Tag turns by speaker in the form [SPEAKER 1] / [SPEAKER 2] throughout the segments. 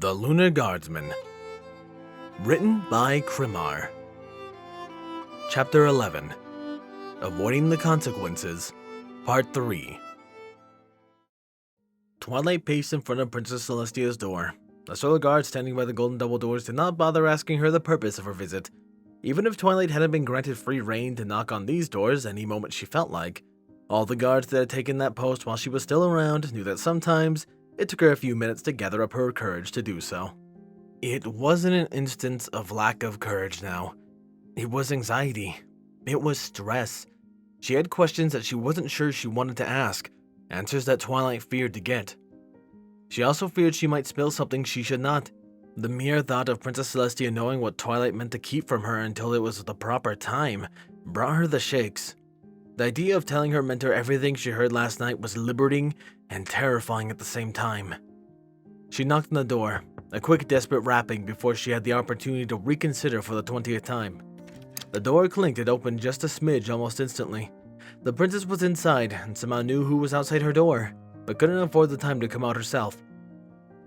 [SPEAKER 1] The Lunar Guardsman. Written by Krimar. Chapter 11. Avoiding the Consequences. Part 3. Twilight paced in front of Princess Celestia's door. The solar guard standing by the golden double doors did not bother asking her the purpose of her visit. Even if Twilight hadn't been granted free reign to knock on these doors any moment she felt like, all the guards that had taken that post while she was still around knew that sometimes it took her a few minutes to gather up her courage to do so. It wasn't an instance of lack of courage now. It was anxiety. It was stress. She had questions that she wasn't sure she wanted to ask, answers that Twilight feared to get. She also feared she might spill something she should not. The mere thought of Princess Celestia knowing what Twilight meant to keep from her until it was the proper time brought her the shakes. The idea of telling her mentor everything she heard last night was liberating and terrifying at the same time. She knocked on the door, a quick desperate rapping before she had the opportunity to reconsider for the 20th time. The door clinked and opened just a smidge almost instantly. The princess was inside and somehow knew who was outside her door, but couldn't afford the time to come out herself.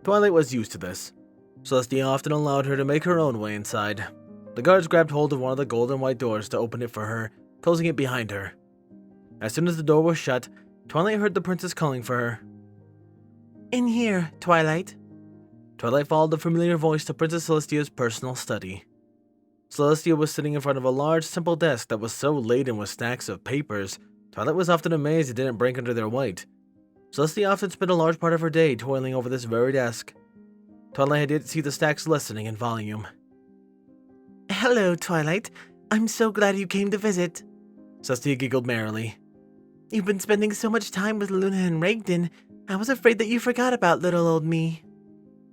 [SPEAKER 1] Twilight was used to this. Celestia often allowed her to make her own way inside. The guards grabbed hold of one of the gold and white doors to open it for her, closing it behind her. As soon as the door was shut, Twilight heard the princess calling for her.
[SPEAKER 2] "In here, Twilight."
[SPEAKER 1] Twilight followed the familiar voice to Princess Celestia's personal study. Celestia was sitting in front of a large, simple desk that was so laden with stacks of papers, Twilight was often amazed it didn't break under their weight. Celestia often spent a large part of her day toiling over this very desk. Twilight had yet to see the stacks lessening in volume.
[SPEAKER 2] "Hello, Twilight. I'm so glad you came to visit."
[SPEAKER 1] Celestia giggled merrily.
[SPEAKER 2] "You've been spending so much time with Lunar and Raiden, I was afraid that you forgot about little old me."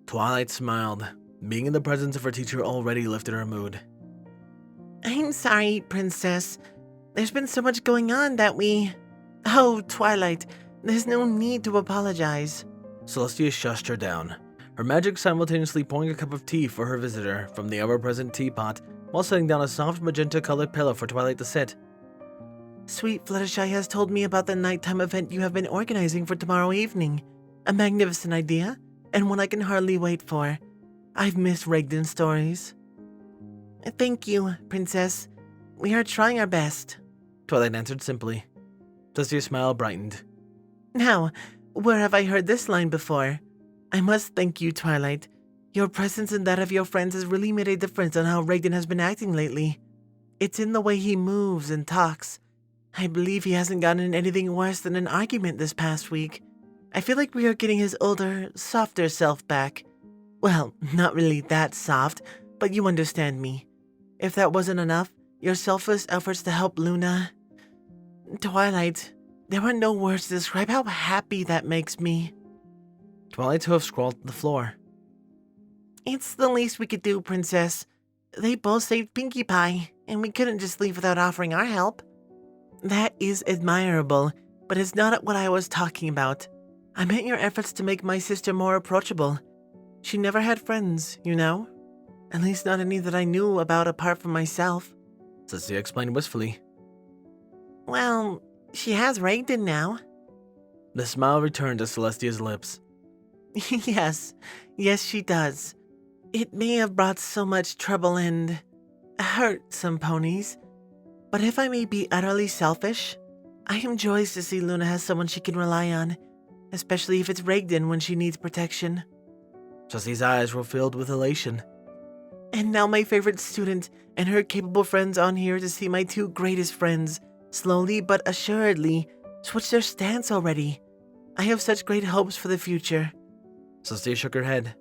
[SPEAKER 1] Twilight smiled. Being in the presence of her teacher already lifted her mood.
[SPEAKER 2] "I'm sorry, Princess. There's been so much going on that we... Oh, Twilight, there's no need to apologize."
[SPEAKER 1] Celestia shushed her down, her magic simultaneously pouring a cup of tea for her visitor from the ever-present teapot while setting down a soft magenta-colored pillow for Twilight to sit.
[SPEAKER 2] "Sweet Fluttershy has told me about the nighttime event you have been organizing for tomorrow evening. A magnificent idea, and one I can hardly wait for. I've missed Raiden's stories." "Thank you, Princess. We are trying our best,"
[SPEAKER 1] Twilight answered simply. Celestia's smile brightened.
[SPEAKER 2] "Now, where have I heard this line before? I must thank you, Twilight. Your presence and that of your friends has really made a difference on how Raiden has been acting lately. It's in the way he moves and talks. I believe he hasn't gotten in anything worse than an argument this past week. I feel like we are getting his older, softer self back. Well, not really that soft, but you understand me. If that wasn't enough, your selfless efforts to help Luna... Twilight, there are no words to describe how happy that makes me."
[SPEAKER 1] Twilight's hoof scrawled to the floor.
[SPEAKER 2] "It's the least we could do, Princess. They both saved Pinkie Pie, and we couldn't just leave without offering our help." "That is admirable, but it's not what I was talking about. I meant your efforts to make my sister more approachable. She never had friends, you know? At least not any that I knew about apart from myself."
[SPEAKER 1] Celestia explained wistfully.
[SPEAKER 2] "Well, she has Raiden now."
[SPEAKER 1] The smile returned to Celestia's lips.
[SPEAKER 2] Yes, she does. It may have brought so much trouble and hurt some ponies, but if I may be utterly selfish, I am joyous to see Luna has someone she can rely on, especially if it's Raiden when she needs protection."
[SPEAKER 1] Celestia's eyes were filled with elation.
[SPEAKER 2] "And now my favorite student and her capable friends on here to see my two greatest friends, slowly but assuredly, switch their stance already. I have such great hopes for the future."
[SPEAKER 1] Celestia shook her head.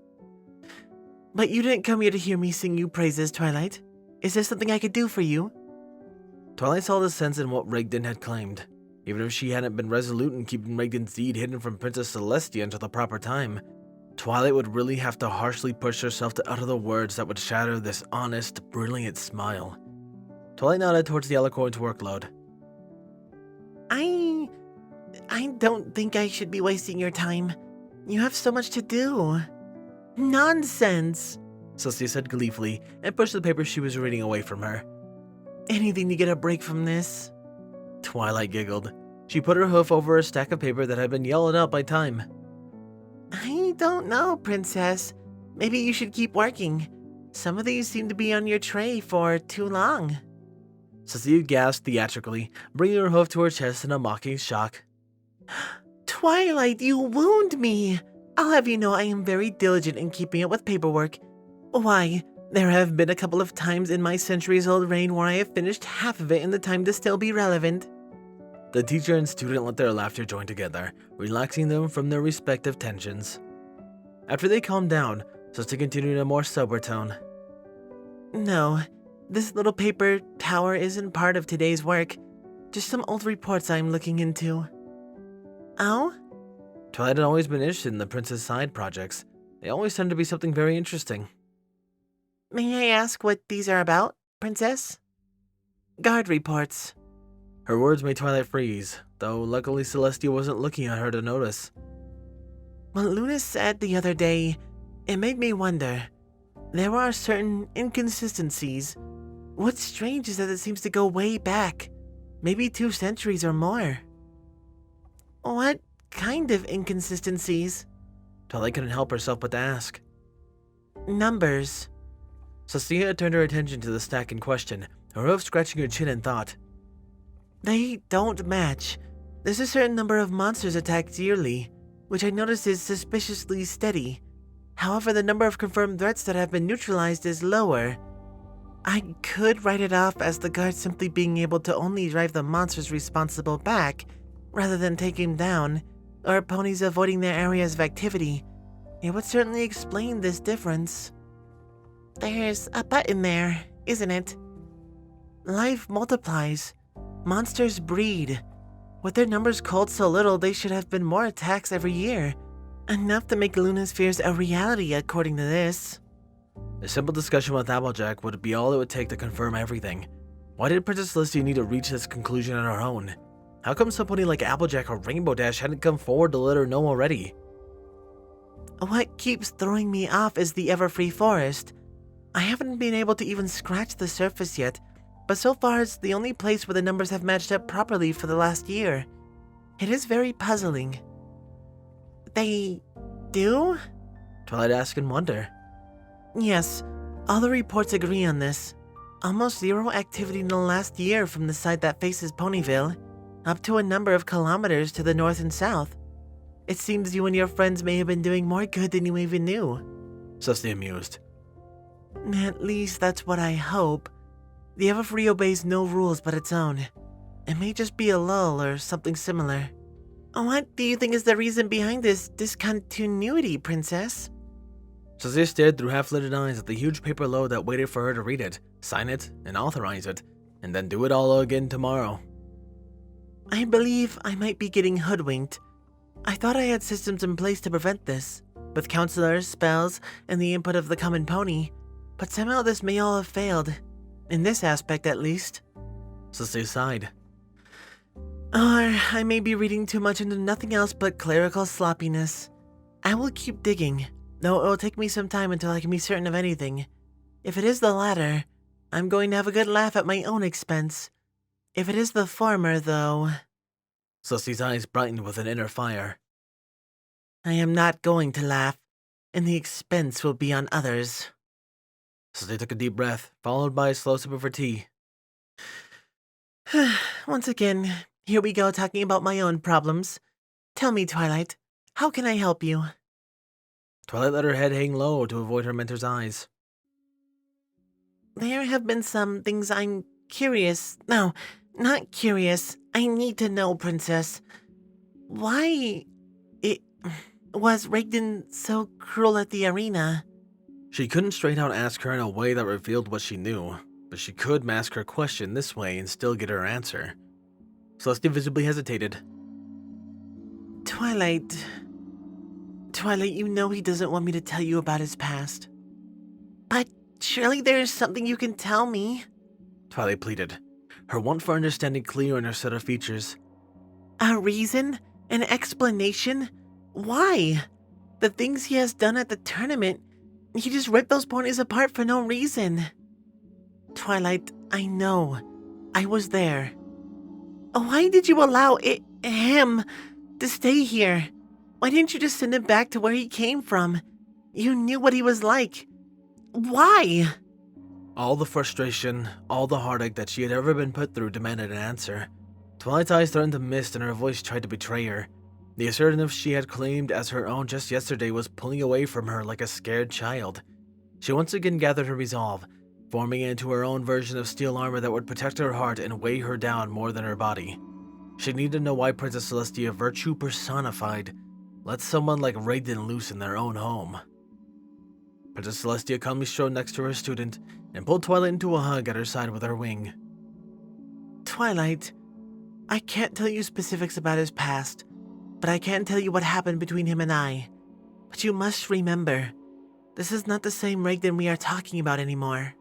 [SPEAKER 2] "But you didn't come here to hear me sing you praises, Twilight. Is there something I could do for you?"
[SPEAKER 1] Twilight saw the sense in what Raiden had claimed. Even if she hadn't been resolute in keeping Raiden's deed hidden from Princess Celestia until the proper time, Twilight would really have to harshly push herself to utter the words that would shatter this honest, brilliant smile. Twilight nodded towards the Alicorn's workload.
[SPEAKER 2] I don't think I should be wasting your time. You have so much to do." "Nonsense,"
[SPEAKER 1] Celestia said gleefully and pushed the paper she was reading away from her.
[SPEAKER 2] "Anything to get a break from this."
[SPEAKER 1] Twilight giggled. She put her hoof over a stack of paper that had been yellowed out by time.
[SPEAKER 2] "I don't know, Princess. Maybe you should keep working. Some of these seem to be on your tray for too long.
[SPEAKER 1] Cecilia gasped theatrically, bringing her hoof to her chest in a mocking shock.
[SPEAKER 2] Twilight, you wound me! I'll have you know I am very diligent in keeping up with paperwork. Why, there have been a couple of times in my centuries-old reign where I have finished half of it in the time to still be relevant.
[SPEAKER 1] The teacher and student let their laughter join together, relaxing them from their respective tensions. After they calmed down, Celestia continued in a more sober tone.
[SPEAKER 2] No, this little paper tower isn't part of today's work. Just some old reports I'm looking into. Oh?
[SPEAKER 1] Twilight had always been interested in the prince's side projects. They always tend to be something very interesting.
[SPEAKER 2] May I ask what these are about, Princess? Guard reports.
[SPEAKER 1] Her words made Twilight freeze, though luckily Celestia wasn't looking at her to notice.
[SPEAKER 2] What Luna said the other day, it made me wonder. There are certain inconsistencies. What's strange is that it seems to go way back, maybe 2 centuries or more. What kind of inconsistencies?
[SPEAKER 1] Twilight couldn't help herself but to ask.
[SPEAKER 2] Numbers.
[SPEAKER 1] Celestia turned her attention to the stack in question, her hoof scratching her chin in thought.
[SPEAKER 2] They don't match. There's a certain number of monsters attacked yearly, which I notice is suspiciously steady. However, the number of confirmed threats that have been neutralized is lower. I could write it off as the guards simply being able to only drive the monsters responsible back, rather than take him down, or ponies avoiding their areas of activity. It would certainly explain this difference. There's a button there, isn't it? Life multiplies. Monsters breed. With their numbers culled so little, they should have been more attacks every year. Enough to make Luna's fears a reality, according to this.
[SPEAKER 1] A simple discussion with Applejack would be all it would take to confirm everything. Why did Princess Celestia need to reach this conclusion on her own? How come somebody like Applejack or Rainbow Dash hadn't come forward to let her know already?
[SPEAKER 2] What keeps throwing me off is the Everfree Forest. I haven't been able to even scratch the surface yet, but so far it's the only place where the numbers have matched up properly for the last year. It is very puzzling. They do?
[SPEAKER 1] Twilight asked in wonder.
[SPEAKER 2] Yes, all the reports agree on this. Almost zero activity in the last year from the side that faces Ponyville, up to a number of kilometers to the north and south. It seems you and your friends may have been doing more good than you even knew.
[SPEAKER 1] Celestia mused.
[SPEAKER 2] At least that's what I hope. The Everfree obeys no rules but its own. It may just be a lull or something similar. What do you think is the reason behind this discontinuity, Princess?
[SPEAKER 1] Celestia stared through half-lidded eyes at the huge paper load that waited for her to read it, sign it, and authorize it, and then do it all again tomorrow.
[SPEAKER 2] I believe I might be getting hoodwinked. I thought I had systems in place to prevent this, with counselors, spells, and the input of the common pony, but somehow this may all have failed. In this aspect, at least.
[SPEAKER 1] Celestia sighed.
[SPEAKER 2] Or I may be reading too much into nothing else but clerical sloppiness. I will keep digging, though it will take me some time until I can be certain of anything. If it is the latter, I'm going to have a good laugh at my own expense. If it is the former, though...
[SPEAKER 1] Celestia's eyes brightened with an inner fire.
[SPEAKER 2] I am not going to laugh, and the expense will be on others.
[SPEAKER 1] Celestia took a deep breath, followed by a slow sip of her tea.
[SPEAKER 2] Once again, here we go talking about my own problems. Tell me, Twilight, how can I help you?
[SPEAKER 1] Twilight let her head hang low to avoid her mentor's eyes.
[SPEAKER 2] There have been some things I'm curious... No, not curious. I need to know, Princess. Why... Was Raiden so cruel at the arena?
[SPEAKER 1] She couldn't straight out ask her in a way that revealed what she knew, but she could mask her question this way and still get her answer. Celestia visibly hesitated.
[SPEAKER 2] Twilight, you know he doesn't want me to tell you about his past. But surely there is something you can tell me.
[SPEAKER 1] Twilight pleaded, her want for understanding clear in her set of features.
[SPEAKER 2] A reason? An explanation? Why? The things he has done at the tournament, he just ripped those ponies apart for no reason. Twilight, I know. I was there. Why did you allow him to stay here? Why didn't you just send him back to where he came from? You knew what he was like. Why?
[SPEAKER 1] All the frustration, all the heartache that she had ever been put through demanded an answer. Twilight's eyes threatened to mist and her voice tried to betray her. The assertiveness she had claimed as her own just yesterday was pulling away from her like a scared child. She once again gathered her resolve, forming it into her own version of steel armor that would protect her heart and weigh her down more than her body. She needed to know why Princess Celestia, virtue personified, let someone like Raiden loose in their own home. Princess Celestia calmly strode next to her student and pulled Twilight into a hug at her side with her wing.
[SPEAKER 2] Twilight, I can't tell you specifics about his past, but I can tell you what happened between him and I. But you must remember, this is not the same Raiden we are talking about anymore.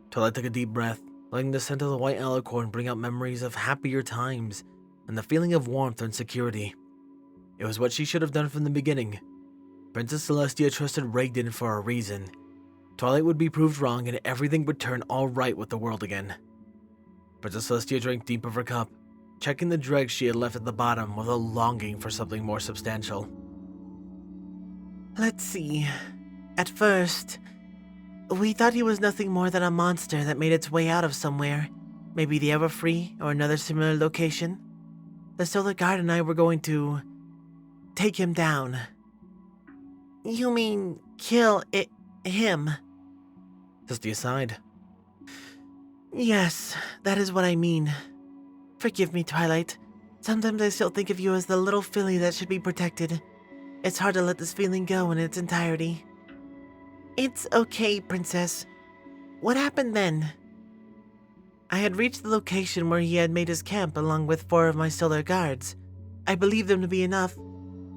[SPEAKER 1] Twilight took a deep breath, letting the scent of the white alicorn bring out memories of happier times and the feeling of warmth and security. It was what she should have done from the beginning. Princess Celestia trusted Raiden for a reason. Twilight would be proved wrong and everything would turn all right with the world again. Princess Celestia drank deep of her cup, checking the dregs she had left at the bottom with a longing for something more substantial.
[SPEAKER 2] Let's see. At first, we thought he was nothing more than a monster that made its way out of somewhere. Maybe the Everfree or another similar location. The Solar Guard and I were going to take him down. You mean kill him?
[SPEAKER 1] Celestia sighed.
[SPEAKER 2] Yes, that is what I mean. Forgive me, Twilight. Sometimes I still think of you as the little filly that should be protected. It's hard to let this feeling go in its entirety. It's okay, Princess. What happened then? I had reached the location where he had made his camp along with 4 of my Solar Guards. I believed them to be enough,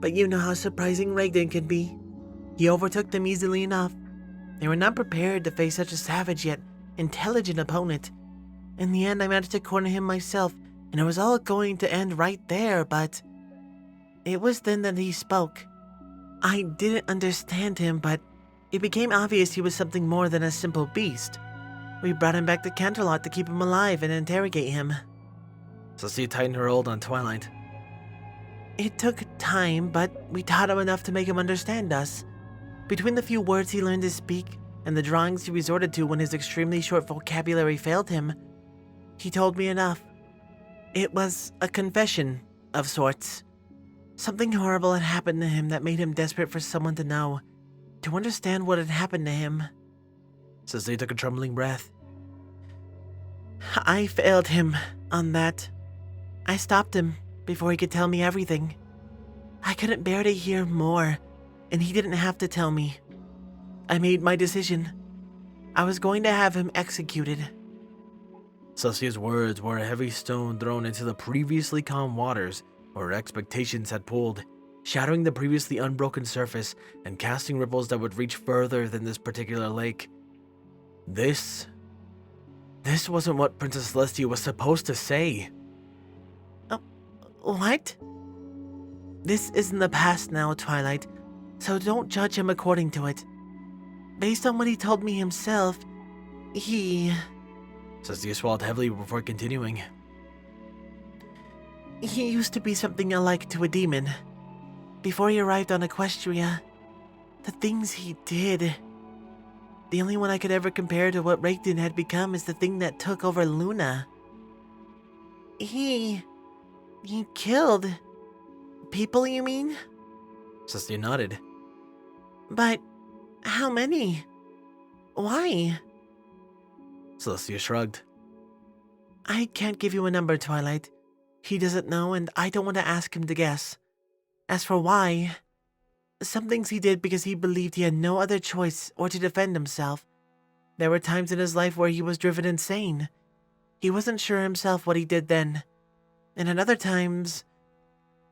[SPEAKER 2] but you know how surprising Raiden can be. He overtook them easily enough. They were not prepared to face such a savage yet intelligent opponent. In the end, I managed to corner him myself, and it was all going to end right there, but it was then that he spoke. I didn't understand him, but it became obvious he was something more than a simple beast. We brought him back to Canterlot to keep him alive and interrogate him.
[SPEAKER 1] Celestia tightened her hold on Twilight.
[SPEAKER 2] It took time, but we taught him enough to make him understand us. Between the few words he learned to speak and the drawings he resorted to when his extremely short vocabulary failed him, he told me enough. It was a confession of sorts. Something horrible had happened to him that made him desperate for someone to know, to understand what had happened to him.
[SPEAKER 1] Celestia took a trembling breath.
[SPEAKER 2] I failed him on that. I stopped him before he could tell me everything. I couldn't bear to hear more, and he didn't have to tell me. I made my decision. I was going to have him executed.
[SPEAKER 1] Celestia's words were a heavy stone thrown into the previously calm waters where her expectations had pulled, shattering the previously unbroken surface and casting ripples that would reach further than this particular lake. This wasn't what Princess Celestia was supposed to say.
[SPEAKER 2] What? This is in the past now, Twilight, so don't judge him according to it. Based on what he told me himself,
[SPEAKER 1] Celestia swallowed heavily before continuing.
[SPEAKER 2] He used to be something alike to a demon. Before he arrived on Equestria, the things he did. The only one I could ever compare to what Raiden had become is the thing that took over Luna. He killed people, you mean?
[SPEAKER 1] Celestia nodded.
[SPEAKER 2] But how many? Why?
[SPEAKER 1] Celestia shrugged.
[SPEAKER 2] I can't give you a number, Twilight. He doesn't know, and I don't want to ask him to guess. As for why, some things he did because he believed he had no other choice or to defend himself. There were times in his life where he was driven insane. He wasn't sure himself what he did then. And at other times,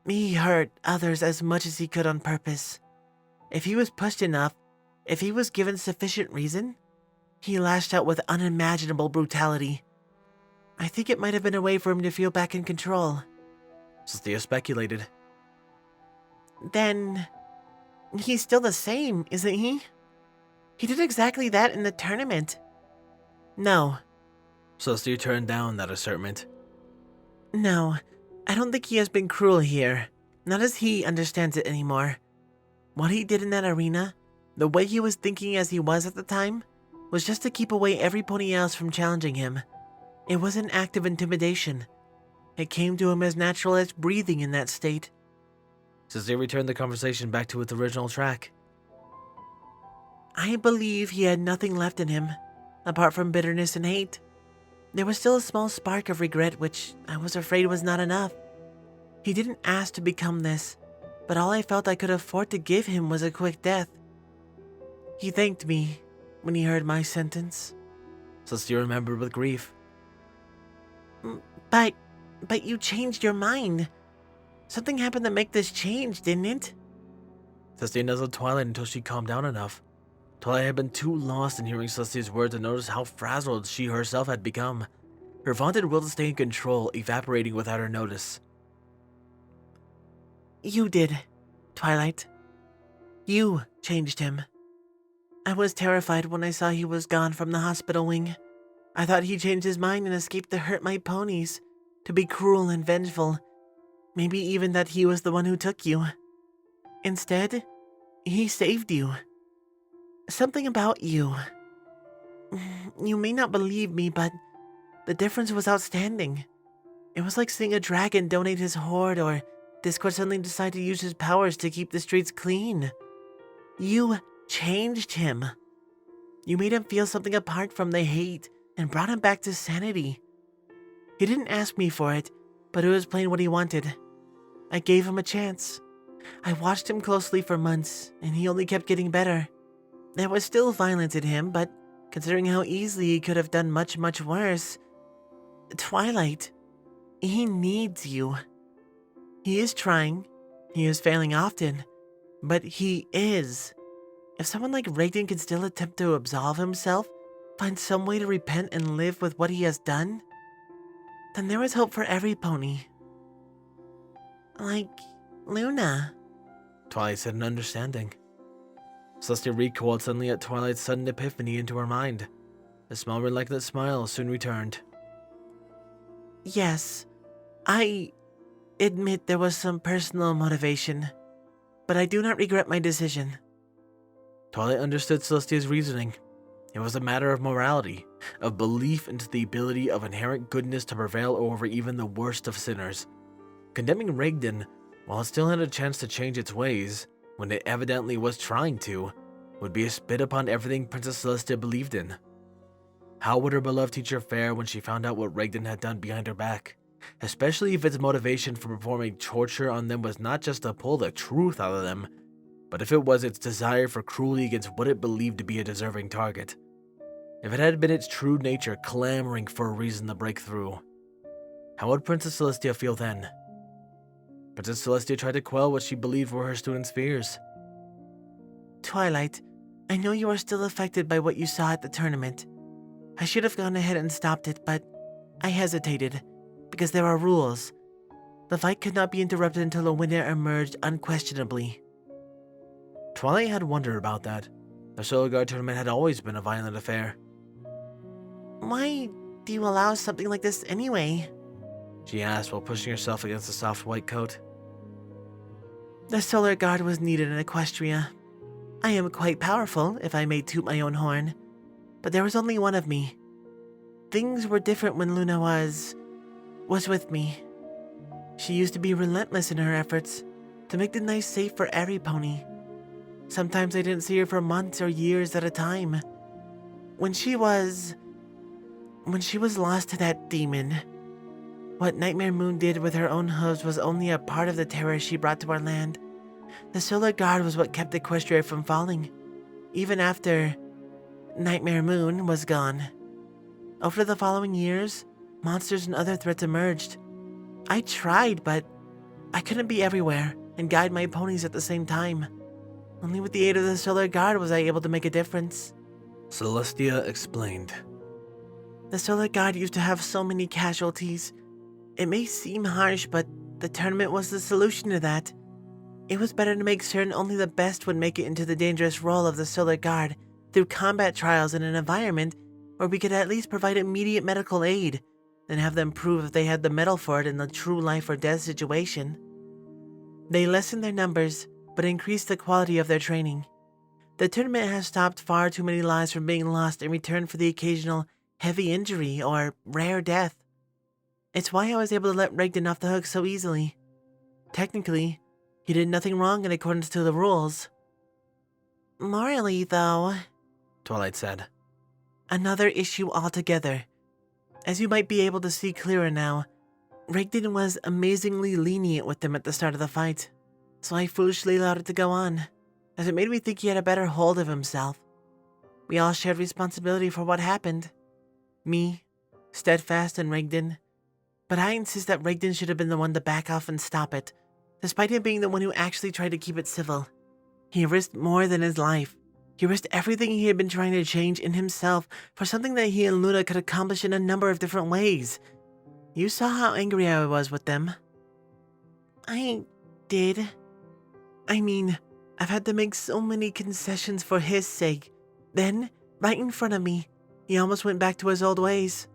[SPEAKER 2] he hurt others as much as he could on purpose. If he was pushed enough, if he was given sufficient reason, he lashed out with unimaginable brutality. I think it might have been a way for him to feel back in control.
[SPEAKER 1] Celestia speculated.
[SPEAKER 2] Then, he's still the same, isn't he? He did exactly that in the tournament. No.
[SPEAKER 1] Celestia turned down that assertment.
[SPEAKER 2] No, I don't think he has been cruel here. Not as he understands it anymore. What he did in that arena, The way he was thinking as he was at the time was just to keep away every pony else from challenging him. It was an act of intimidation. It came to him as natural as breathing in that state.
[SPEAKER 1] Celestia returned the conversation back to its original track.
[SPEAKER 2] I believe he had nothing left in him, apart from bitterness and hate. There was still a small spark of regret, which I was afraid was not enough. He didn't ask to become this, but all I felt I could afford to give him was a quick death. He thanked me when he heard my sentence.
[SPEAKER 1] Celestia remembered with grief.
[SPEAKER 2] But you changed your mind. Something happened to make this change, didn't it?
[SPEAKER 1] Celestia nuzzled Twilight until she calmed down enough. Twilight had been too lost in hearing Celestia's words to notice how frazzled she herself had become, her vaunted will to stay in control evaporating without her notice.
[SPEAKER 2] You did, Twilight. You changed him. I was terrified when I saw he was gone from the hospital wing. I thought he changed his mind and escaped to hurt my ponies, to be cruel and vengeful. Maybe even that he was the one who took you. Instead, he saved you. Something about you. You may not believe me, but the difference was outstanding. It was like seeing a dragon donate his hoard or Discord suddenly decide to use his powers to keep the streets clean. You changed him. You made him feel something apart from the hate and brought him back to sanity. He didn't ask me for it, but it was plain what he wanted. I gave him a chance. I watched him closely for months, and he only kept getting better. There was still violence in him, but considering how easily he could have done much, much worse. Twilight, he needs you. He is trying. He is failing often, but he is. If someone like Raiden can still attempt to absolve himself, find some way to repent and live with what he has done, then there is hope for every pony. Like Luna.
[SPEAKER 1] Twilight said in understanding. Celestia recoiled suddenly at Twilight's sudden epiphany into her mind. A small reluctant smile soon returned.
[SPEAKER 2] Yes, I admit there was some personal motivation, but I do not regret my decision.
[SPEAKER 1] Twilight understood Celestia's reasoning. It was a matter of morality, of belief into the ability of inherent goodness to prevail over even the worst of sinners. Condemning Raiden, while it still had a chance to change its ways, when it evidently was trying to, would be a spit upon everything Princess Celestia believed in. How would her beloved teacher fare when she found out what Raiden had done behind her back? Especially if its motivation for performing torture on them was not just to pull the truth out of them, but if it was its desire for cruelty against what it believed to be a deserving target. If it had been its true nature clamoring for a reason to break through. How would Princess Celestia feel then? Princess Celestia tried to quell what she believed were her students' fears.
[SPEAKER 2] Twilight, I know you are still affected by what you saw at the tournament. I should have gone ahead and stopped it, but I hesitated, because there are rules. The fight could not be interrupted until a winner emerged unquestionably.
[SPEAKER 1] Twilight had wondered about that. The Solar Guard tournament had always been a violent affair.
[SPEAKER 2] Why do you allow something like this anyway?
[SPEAKER 1] She asked while pushing herself against the soft white coat.
[SPEAKER 2] The Solar Guard was needed in Equestria. I am quite powerful, if I may toot my own horn, but there was only one of me. Things were different when Luna was with me. She used to be relentless in her efforts to make the night safe for every pony. Sometimes I didn't see her for months or years at a time. When she was lost to that demon, what Nightmare Moon did with her own hooves was only a part of the terror she brought to our land. The Solar Guard was what kept Equestria from falling, even after Nightmare Moon was gone. Over the following years, monsters and other threats emerged. I tried, but I couldn't be everywhere and guide my ponies at the same time. Only with the aid of the Solar Guard was I able to make a difference.
[SPEAKER 1] Celestia explained.
[SPEAKER 2] The Solar Guard used to have so many casualties. It may seem harsh, but the tournament was the solution to that. It was better to make certain only the best would make it into the dangerous role of the Solar Guard through combat trials in an environment where we could at least provide immediate medical aid, than have them prove if they had the mettle for it in the true life or death situation. They lessened their numbers, but increased the quality of their training. The tournament has stopped far too many lives from being lost in return for the occasional heavy injury or rare death. It's why I was able to let Raiden off the hook so easily. Technically, he did nothing wrong in accordance to the rules. Morally, though,
[SPEAKER 1] Twilight said.
[SPEAKER 2] Another issue altogether. As you might be able to see clearer now, Raiden was amazingly lenient with them at the start of the fight, so I foolishly allowed it to go on, as it made me think he had a better hold of himself. We all shared responsibility for what happened. Me, Steadfast, and Raiden. But I insist that Raiden should have been the one to back off and stop it, despite him being the one who actually tried to keep it civil. He risked more than his life. He risked everything he had been trying to change in himself for something that he and Luna could accomplish in a number of different ways. You saw how angry I was with them. I did. I mean, I've had to make so many concessions for his sake. Then, right in front of me, he almost went back to his old ways.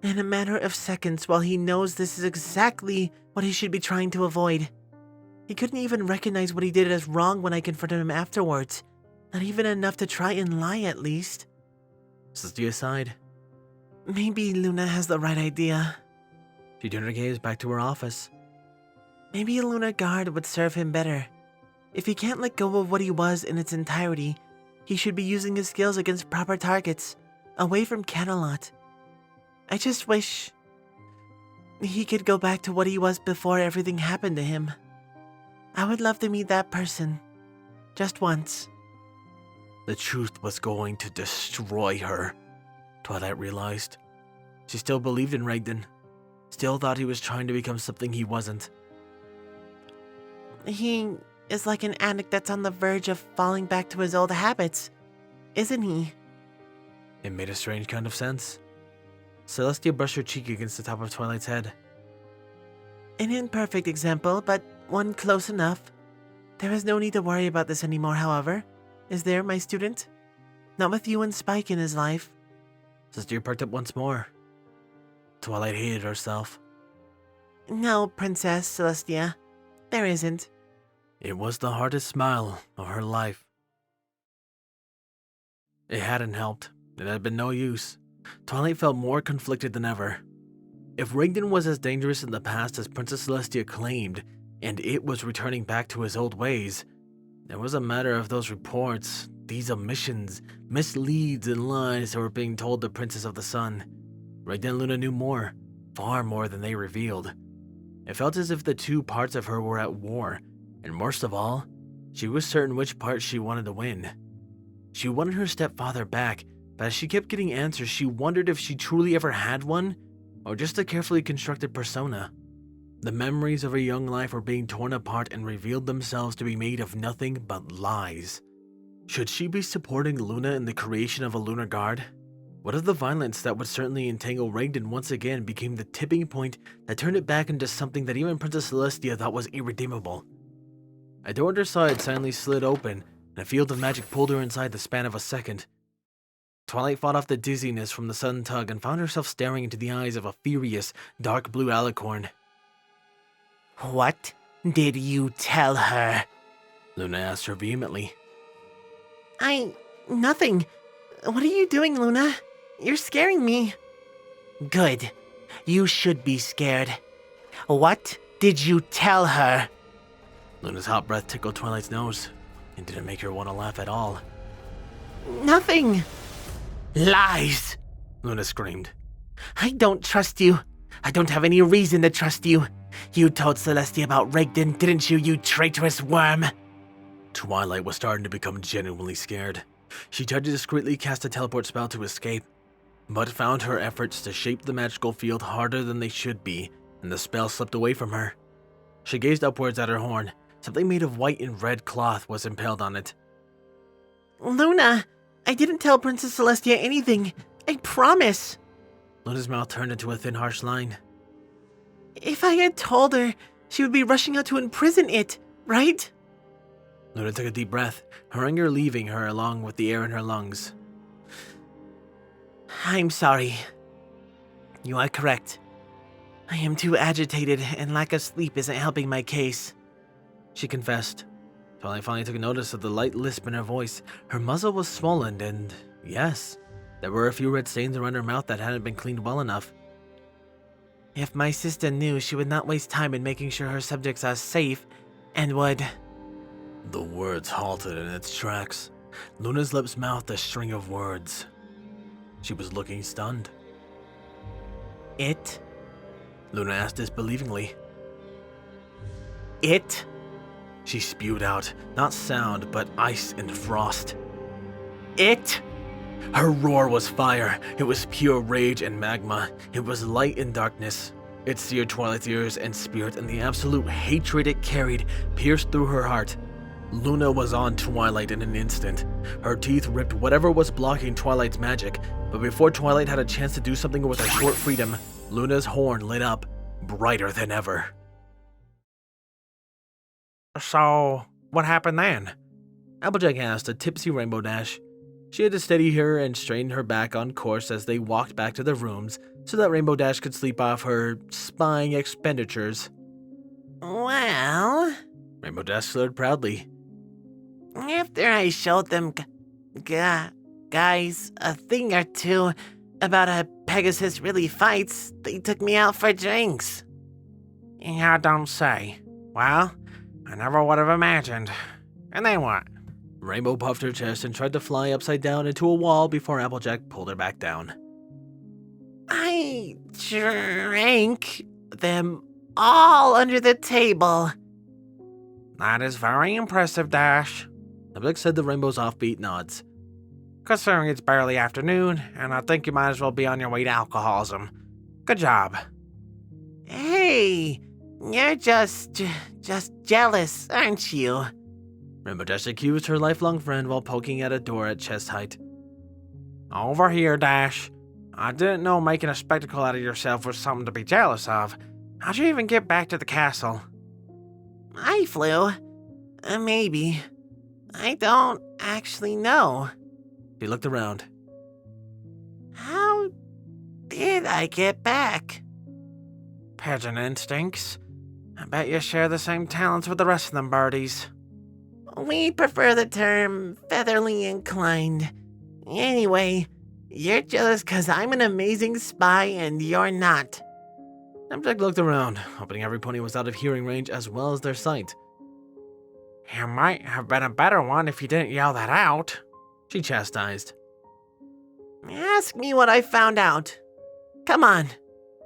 [SPEAKER 2] In a matter of seconds, while he knows this is exactly what he should be trying to avoid. He couldn't even recognize what he did as wrong when I confronted him afterwards. Not even enough to try and lie, at least.
[SPEAKER 1] Celestia sighed.
[SPEAKER 2] Maybe Luna has the right idea.
[SPEAKER 1] She turned her gaze back to her office.
[SPEAKER 2] Maybe a Lunar Guard would serve him better. If he can't let go of what he was in its entirety, he should be using his skills against proper targets, away from Camelot. I just wish he could go back to what he was before everything happened to him. I would love to meet that person. Just once.
[SPEAKER 1] The truth was going to destroy her, Twilight realized. She still believed in Raiden. Still thought he was trying to become something he wasn't.
[SPEAKER 2] He is like an addict that's on the verge of falling back to his old habits, isn't he?
[SPEAKER 1] It made a strange kind of sense. Celestia brushed her cheek against the top of Twilight's head.
[SPEAKER 2] An imperfect example, but one close enough. There is no need to worry about this anymore, however. Is there, my student? Not with you and Spike in his life.
[SPEAKER 1] Celestia perked up once more. Twilight hated herself.
[SPEAKER 2] No, Princess Celestia. There isn't.
[SPEAKER 1] It was the hardest smile of her life. It hadn't helped. It had been no use. Twilight felt more conflicted than ever. If Raiden was as dangerous in the past as Princess Celestia claimed, and it was returning back to his old ways, it was a matter of those reports, these omissions, misleads, and lies that were being told the Princess of the Sun. Raiden and Luna knew more, far more than they revealed. It felt as if the two parts of her were at war, and worst of all, she was certain which part she wanted to win. She wanted her stepfather back, but as she kept getting answers, she wondered if she truly ever had one, or just a carefully constructed persona. The memories of her young life were being torn apart and revealed themselves to be made of nothing but lies. Should she be supporting Luna in the creation of a Lunar Guard? What if the violence that would certainly entangle Raiden once again became the tipping point that turned it back into something that even Princess Celestia thought was irredeemable? A door at her side suddenly slid open, and a field of magic pulled her inside the span of a second. Twilight fought off the dizziness from the sudden tug and found herself staring into the eyes of a furious, dark blue alicorn.
[SPEAKER 2] What did you tell her?
[SPEAKER 1] Luna asked her vehemently.
[SPEAKER 2] Nothing. What are you doing, Luna? You're scaring me. Good. You should be scared. What did you tell her?
[SPEAKER 1] Luna's hot breath tickled Twilight's nose and didn't make her want to laugh at all.
[SPEAKER 2] Nothing. Lies!
[SPEAKER 1] Luna screamed.
[SPEAKER 2] I don't trust you. I don't have any reason to trust you. You told Celestia about Raiden, didn't you, you traitorous worm?
[SPEAKER 1] Twilight was starting to become genuinely scared. She tried to discreetly cast a teleport spell to escape, but found her efforts to shape the magical field harder than they should be, and the spell slipped away from her. She gazed upwards at her horn. Something made of white and red cloth was impaled on it.
[SPEAKER 2] Luna, I didn't tell Princess Celestia anything. I promise.
[SPEAKER 1] Luna's mouth turned into a thin, harsh line.
[SPEAKER 2] If I had told her, she would be rushing out to imprison it, right?
[SPEAKER 1] Luna took a deep breath, her anger leaving her along with the air in her lungs.
[SPEAKER 2] I'm sorry. You are correct. I am too agitated, and lack of sleep isn't helping my case,
[SPEAKER 1] she confessed. Twilight finally took notice of the light lisp in her voice. Her muzzle was swollen, and yes, there were a few red stains around her mouth that hadn't been cleaned well enough.
[SPEAKER 2] If my sister knew, she would not waste time in making sure her subjects are safe, and would...
[SPEAKER 1] The words halted in its tracks. Luna's lips mouthed a string of words. She was looking stunned.
[SPEAKER 2] It?
[SPEAKER 1] Luna asked disbelievingly.
[SPEAKER 2] It?
[SPEAKER 1] She spewed out, not sound, but ice and frost.
[SPEAKER 2] It?
[SPEAKER 1] Her roar was fire. It was pure rage and magma. It was light and darkness. It seared Twilight's ears and spirit, and the absolute hatred it carried pierced through her heart. Luna was on Twilight in an instant. Her teeth ripped whatever was blocking Twilight's magic, but before Twilight had a chance to do something with her short freedom, Luna's horn lit up, brighter than ever.
[SPEAKER 2] So, what happened then?
[SPEAKER 1] Applejack asked, a tipsy Rainbow Dash. She had to steady her and straighten her back on course as they walked back to their rooms so that Rainbow Dash could sleep off her spying expenditures.
[SPEAKER 2] Well...
[SPEAKER 1] Rainbow Dash slurred proudly.
[SPEAKER 2] After I showed them guys a thing or two about how Pegasus really fights, they took me out for drinks. Yeah, don't say. Well, I never would have imagined. And then what?
[SPEAKER 1] Rainbow puffed her chest and tried to fly upside down into a wall before Applejack pulled her back down. I drank them all under the table.
[SPEAKER 2] That is very impressive, Dash.
[SPEAKER 1] Applejack said the Rainbow's offbeat nods.
[SPEAKER 2] Considering it's barely afternoon, and I think you might as well be on your way to alcoholism. Good job. Hey, you're just jealous, aren't you?
[SPEAKER 1] Rainbow Dash accused her lifelong friend while poking at a door at chest height.
[SPEAKER 2] Over here, Dash. I didn't know making a spectacle out of yourself was something to be jealous of. How'd you even get back to the castle? I flew. Maybe. I don't actually know.
[SPEAKER 1] He looked around.
[SPEAKER 2] How did I get back? Pigeon instincts. I bet you share the same talents with the rest of them birdies. We prefer the term featherly inclined. Anyway, you're jealous because I'm an amazing spy and you're not.
[SPEAKER 1] Applejack looked around, hoping every pony was out of hearing range as well as their sight.
[SPEAKER 2] You might have been a better one if you didn't yell that out,
[SPEAKER 1] she chastised.
[SPEAKER 2] Ask me what I found out. Come on,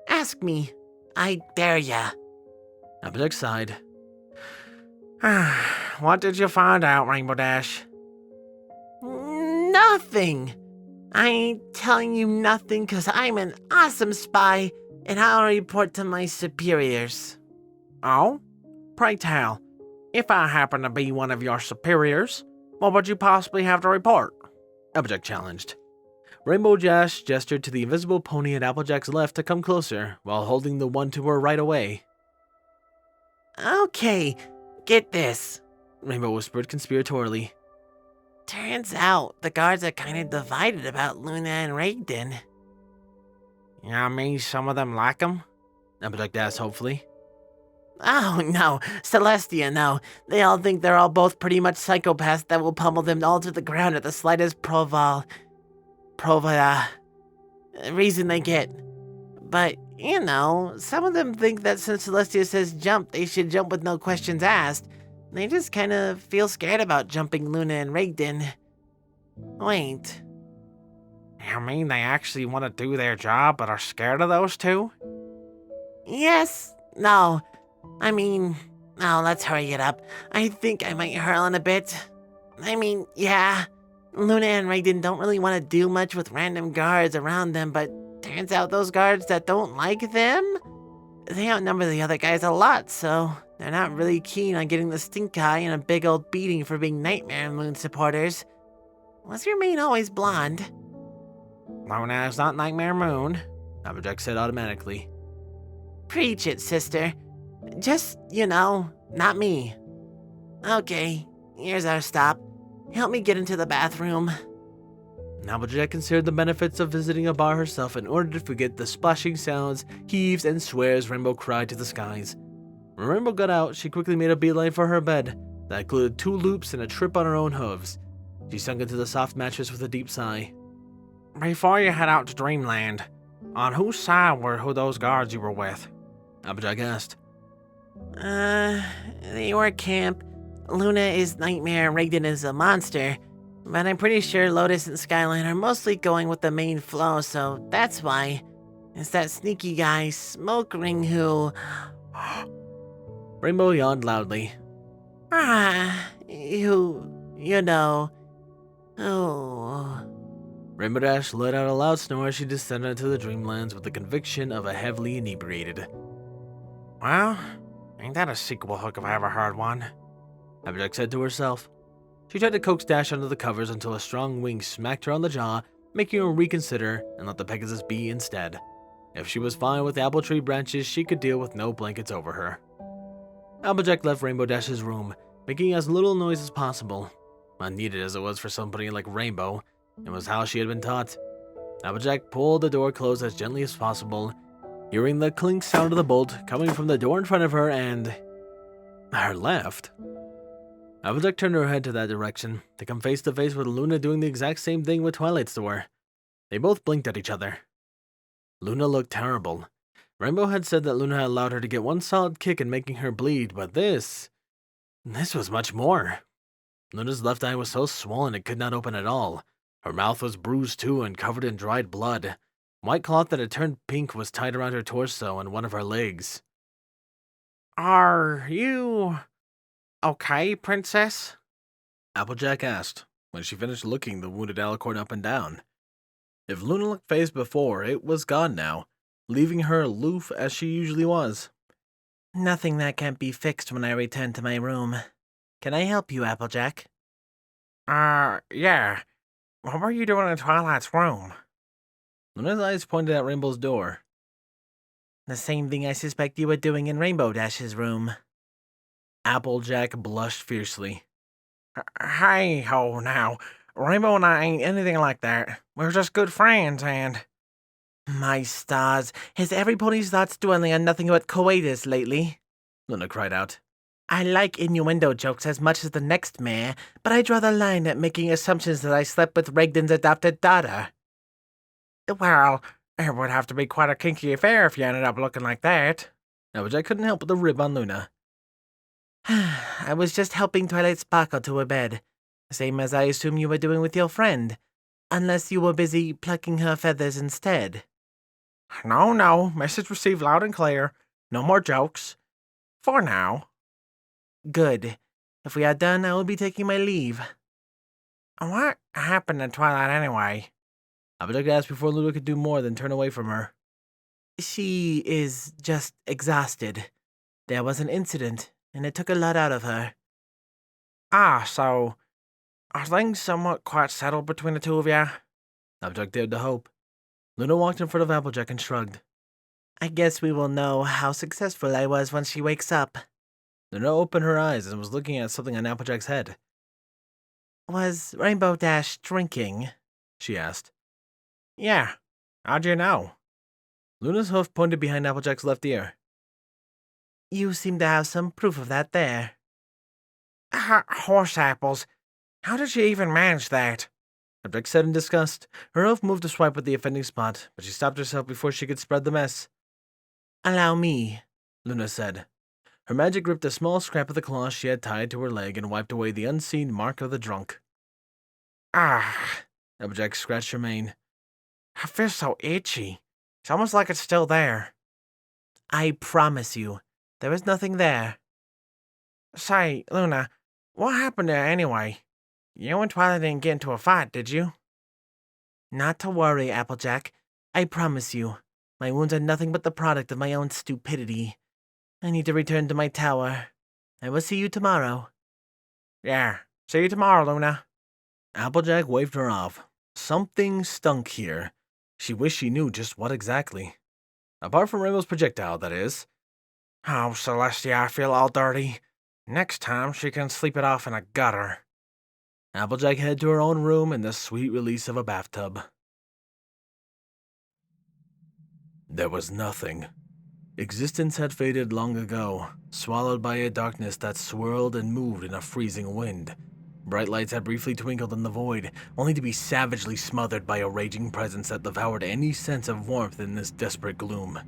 [SPEAKER 2] ask me. I dare ya.
[SPEAKER 1] Applejack sighed.
[SPEAKER 2] What did you find out, Rainbow Dash? Nothing. I ain't telling you nothing because I'm an awesome spy and I'll report to my superiors. Oh? Pray tell, if I happen to be one of your superiors, what would you possibly have to report?
[SPEAKER 1] Applejack challenged. Rainbow Dash gestured to the invisible pony at Applejack's left to come closer, while holding the one to her right away.
[SPEAKER 2] Okay, get this,
[SPEAKER 1] Rainbow whispered conspiratorially.
[SPEAKER 2] Turns out the guards are kind of divided about Luna and Raiden. You mean some of them like him?
[SPEAKER 1] Applejack asked hopefully.
[SPEAKER 2] Oh no, Celestia no. They all think they're all both pretty much psychopaths that will pummel them all to the ground at the slightest reason they get. But, you know, some of them think that since Celestia says jump, they should jump with no questions asked. They just kind of feel scared about jumping Luna and Raiden. Wait. You mean they actually want to do their job but are scared of those two? Yes. No. I mean, no, let's hurry it up. I think I might hurl in a bit. I mean, yeah. Luna and Raiden don't really want to do much with random guards around them, but turns out those guards that don't like them, they outnumber the other guys a lot, so they're not really keen on getting the stink eye and a big old beating for being Nightmare Moon supporters. Was your main always blonde? Luna is not Nightmare Moon,
[SPEAKER 1] Applejack said automatically.
[SPEAKER 2] Preach it, sister. Just, you know, not me. Okay, here's our stop. Help me get into the bathroom.
[SPEAKER 1] Applejack considered the benefits of visiting a bar herself in order to forget the splashing sounds, heaves, and swears Rainbow cried to the skies. When Rainbow got out, she quickly made a beeline for her bed, that included 2 loops and a trip on her own hooves. She sunk into the soft mattress with a deep sigh.
[SPEAKER 3] Before you head out to Dreamland, on whose side were those guards you were with?
[SPEAKER 1] Applejack asked.
[SPEAKER 2] They were Camp. Luna is Nightmare, Raiden is a monster. But I'm pretty sure Lotus and Skyline are mostly going with the main flow, so that's why. It's that sneaky guy, Smoke Ring, who...
[SPEAKER 1] Rainbow yawned loudly.
[SPEAKER 2] You know... Oh...
[SPEAKER 1] Rainbow Dash let out a loud snore as she descended into the Dreamlands with the conviction of a heavily inebriated.
[SPEAKER 3] Well, ain't that a sequel hook if I ever heard one?
[SPEAKER 1] Applejack said to herself. She tried to coax Dash under the covers until a strong wing smacked her on the jaw, making her reconsider and let the Pegasus be instead. If she was fine with the apple tree branches, she could deal with no blankets over her. Applejack left Rainbow Dash's room, making as little noise as possible. Unneeded as it was for somebody like Rainbow, it was how she had been taught. Applejack pulled the door closed as gently as possible, hearing the clink sound of the bolt coming from the door in front of her and... her left. Applejack turned her head to that direction, to come face to face with Luna doing the exact same thing with Twilight's door. They both blinked at each other. Luna looked terrible. Rainbow had said that Luna had allowed her to get one solid kick in making her bleed, but this was much more. Luna's left eye was so swollen it could not open at all. Her mouth was bruised too and covered in dried blood. White cloth that had turned pink was tied around her torso and one of her legs.
[SPEAKER 3] Are you... okay, Princess?
[SPEAKER 1] Applejack asked, when she finished looking the wounded alicorn up and down. If Luna looked phased before, it was gone now, leaving her aloof as she usually was.
[SPEAKER 2] Nothing that can't be fixed when I return to my room. Can I help you, Applejack?
[SPEAKER 3] Yeah. What were you doing in Twilight's room?
[SPEAKER 1] Luna's eyes pointed at Rainbow's door.
[SPEAKER 2] The same thing I suspect you were doing in Rainbow Dash's room.
[SPEAKER 1] Applejack blushed fiercely.
[SPEAKER 3] Hey ho now. Rainbow and I ain't anything like that. We're just good friends and...
[SPEAKER 2] My stars, has everybody's thoughts dwelling on nothing but coitus lately?
[SPEAKER 1] Luna cried out.
[SPEAKER 2] I like innuendo jokes as much as the next mayor, but I draw the line at making assumptions that I slept with Raiden's adopted daughter.
[SPEAKER 3] Well, it would have to be quite a kinky affair if you ended up looking like that.
[SPEAKER 1] Applejack couldn't help but the rib on Luna.
[SPEAKER 2] I was just helping Twilight Sparkle to her bed, same as I assume you were doing with your friend, unless you were busy plucking her feathers instead.
[SPEAKER 3] No, message received loud and clear. No more jokes. For now.
[SPEAKER 2] Good. If we are done, I will be taking my leave.
[SPEAKER 3] What happened to Twilight anyway?
[SPEAKER 1] Applejack asked before Luna could do more than turn away from her.
[SPEAKER 2] She is just exhausted. There was an incident, and it took a lot out of her.
[SPEAKER 3] So are things somewhat quite settled between the two of you?
[SPEAKER 1] Applejack dared to hope. Luna walked in front of Applejack and shrugged.
[SPEAKER 2] I guess we will know how successful I was when she wakes up.
[SPEAKER 1] Luna opened her eyes and was looking at something on Applejack's head.
[SPEAKER 2] Was Rainbow Dash drinking?
[SPEAKER 1] She asked.
[SPEAKER 3] Yeah. How'd you know?
[SPEAKER 1] Luna's hoof pointed behind Applejack's left ear.
[SPEAKER 2] You seem to have some proof of that there.
[SPEAKER 3] Horse apples. How did she even manage that?
[SPEAKER 1] Applejack said in disgust. Her hoof moved to swipe at the offending spot, but she stopped herself before she could spread the mess.
[SPEAKER 2] Allow me,
[SPEAKER 1] Luna said. Her magic gripped a small scrap of the cloth she had tied to her leg and wiped away the unseen mark of the drunk.
[SPEAKER 3] Applejack scratched her mane. I feel so itchy. It's almost like it's still there.
[SPEAKER 2] I promise you, there is nothing there.
[SPEAKER 3] Say, Luna, what happened there anyway? You and Twilight didn't get into a fight, did you?
[SPEAKER 2] Not to worry, Applejack. I promise you. My wounds are nothing but the product of my own stupidity. I need to return to my tower. I will see you tomorrow.
[SPEAKER 3] Yeah, see you tomorrow, Luna.
[SPEAKER 1] Applejack waved her off. Something stunk here. She wished she knew just what exactly. Apart from Rainbow's projectile, that is.
[SPEAKER 3] Oh, Celestia, I feel all dirty. Next time, she can sleep it off in a gutter.
[SPEAKER 1] Applejack headed to her own room in the sweet release of a bathtub. There was nothing. Existence had faded long ago, swallowed by a darkness that swirled and moved in a freezing wind. Bright lights had briefly twinkled in the void, only to be savagely smothered by a raging presence that devoured any sense of warmth in this desperate gloom.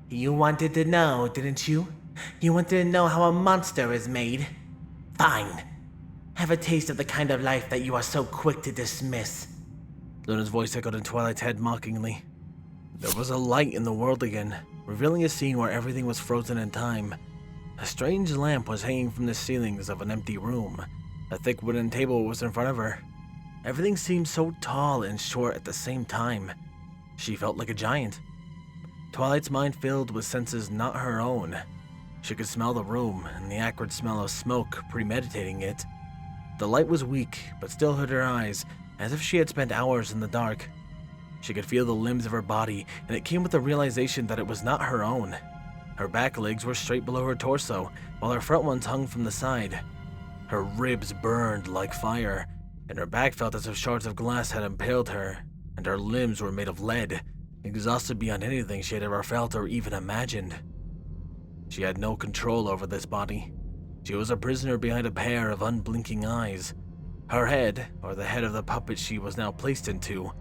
[SPEAKER 2] You wanted to know, didn't you? You wanted to know how a monster is made? Fine. Have a taste of the kind of life that you are so quick to dismiss.
[SPEAKER 1] Lunar's voice echoed in Twilight's head mockingly. There was a light in the world again, revealing a scene where everything was frozen in time. A strange lamp was hanging from the ceilings of an empty room. A thick wooden table was in front of her. Everything seemed so tall and short at the same time. She felt like a giant. Twilight's mind filled with senses not her own. She could smell the room and the acrid smell of smoke premeditating it. The light was weak, but still hurt her eyes, as if she had spent hours in the dark. She could feel the limbs of her body, and it came with the realization that it was not her own. Her back legs were straight below her torso, while her front ones hung from the side. Her ribs burned like fire, and her back felt as if shards of glass had impaled her, and her limbs were made of lead, exhausted beyond anything she had ever felt or even imagined. She had no control over this body. She was a prisoner behind a pair of unblinking eyes. Her head, or the head of the puppet she was now placed into,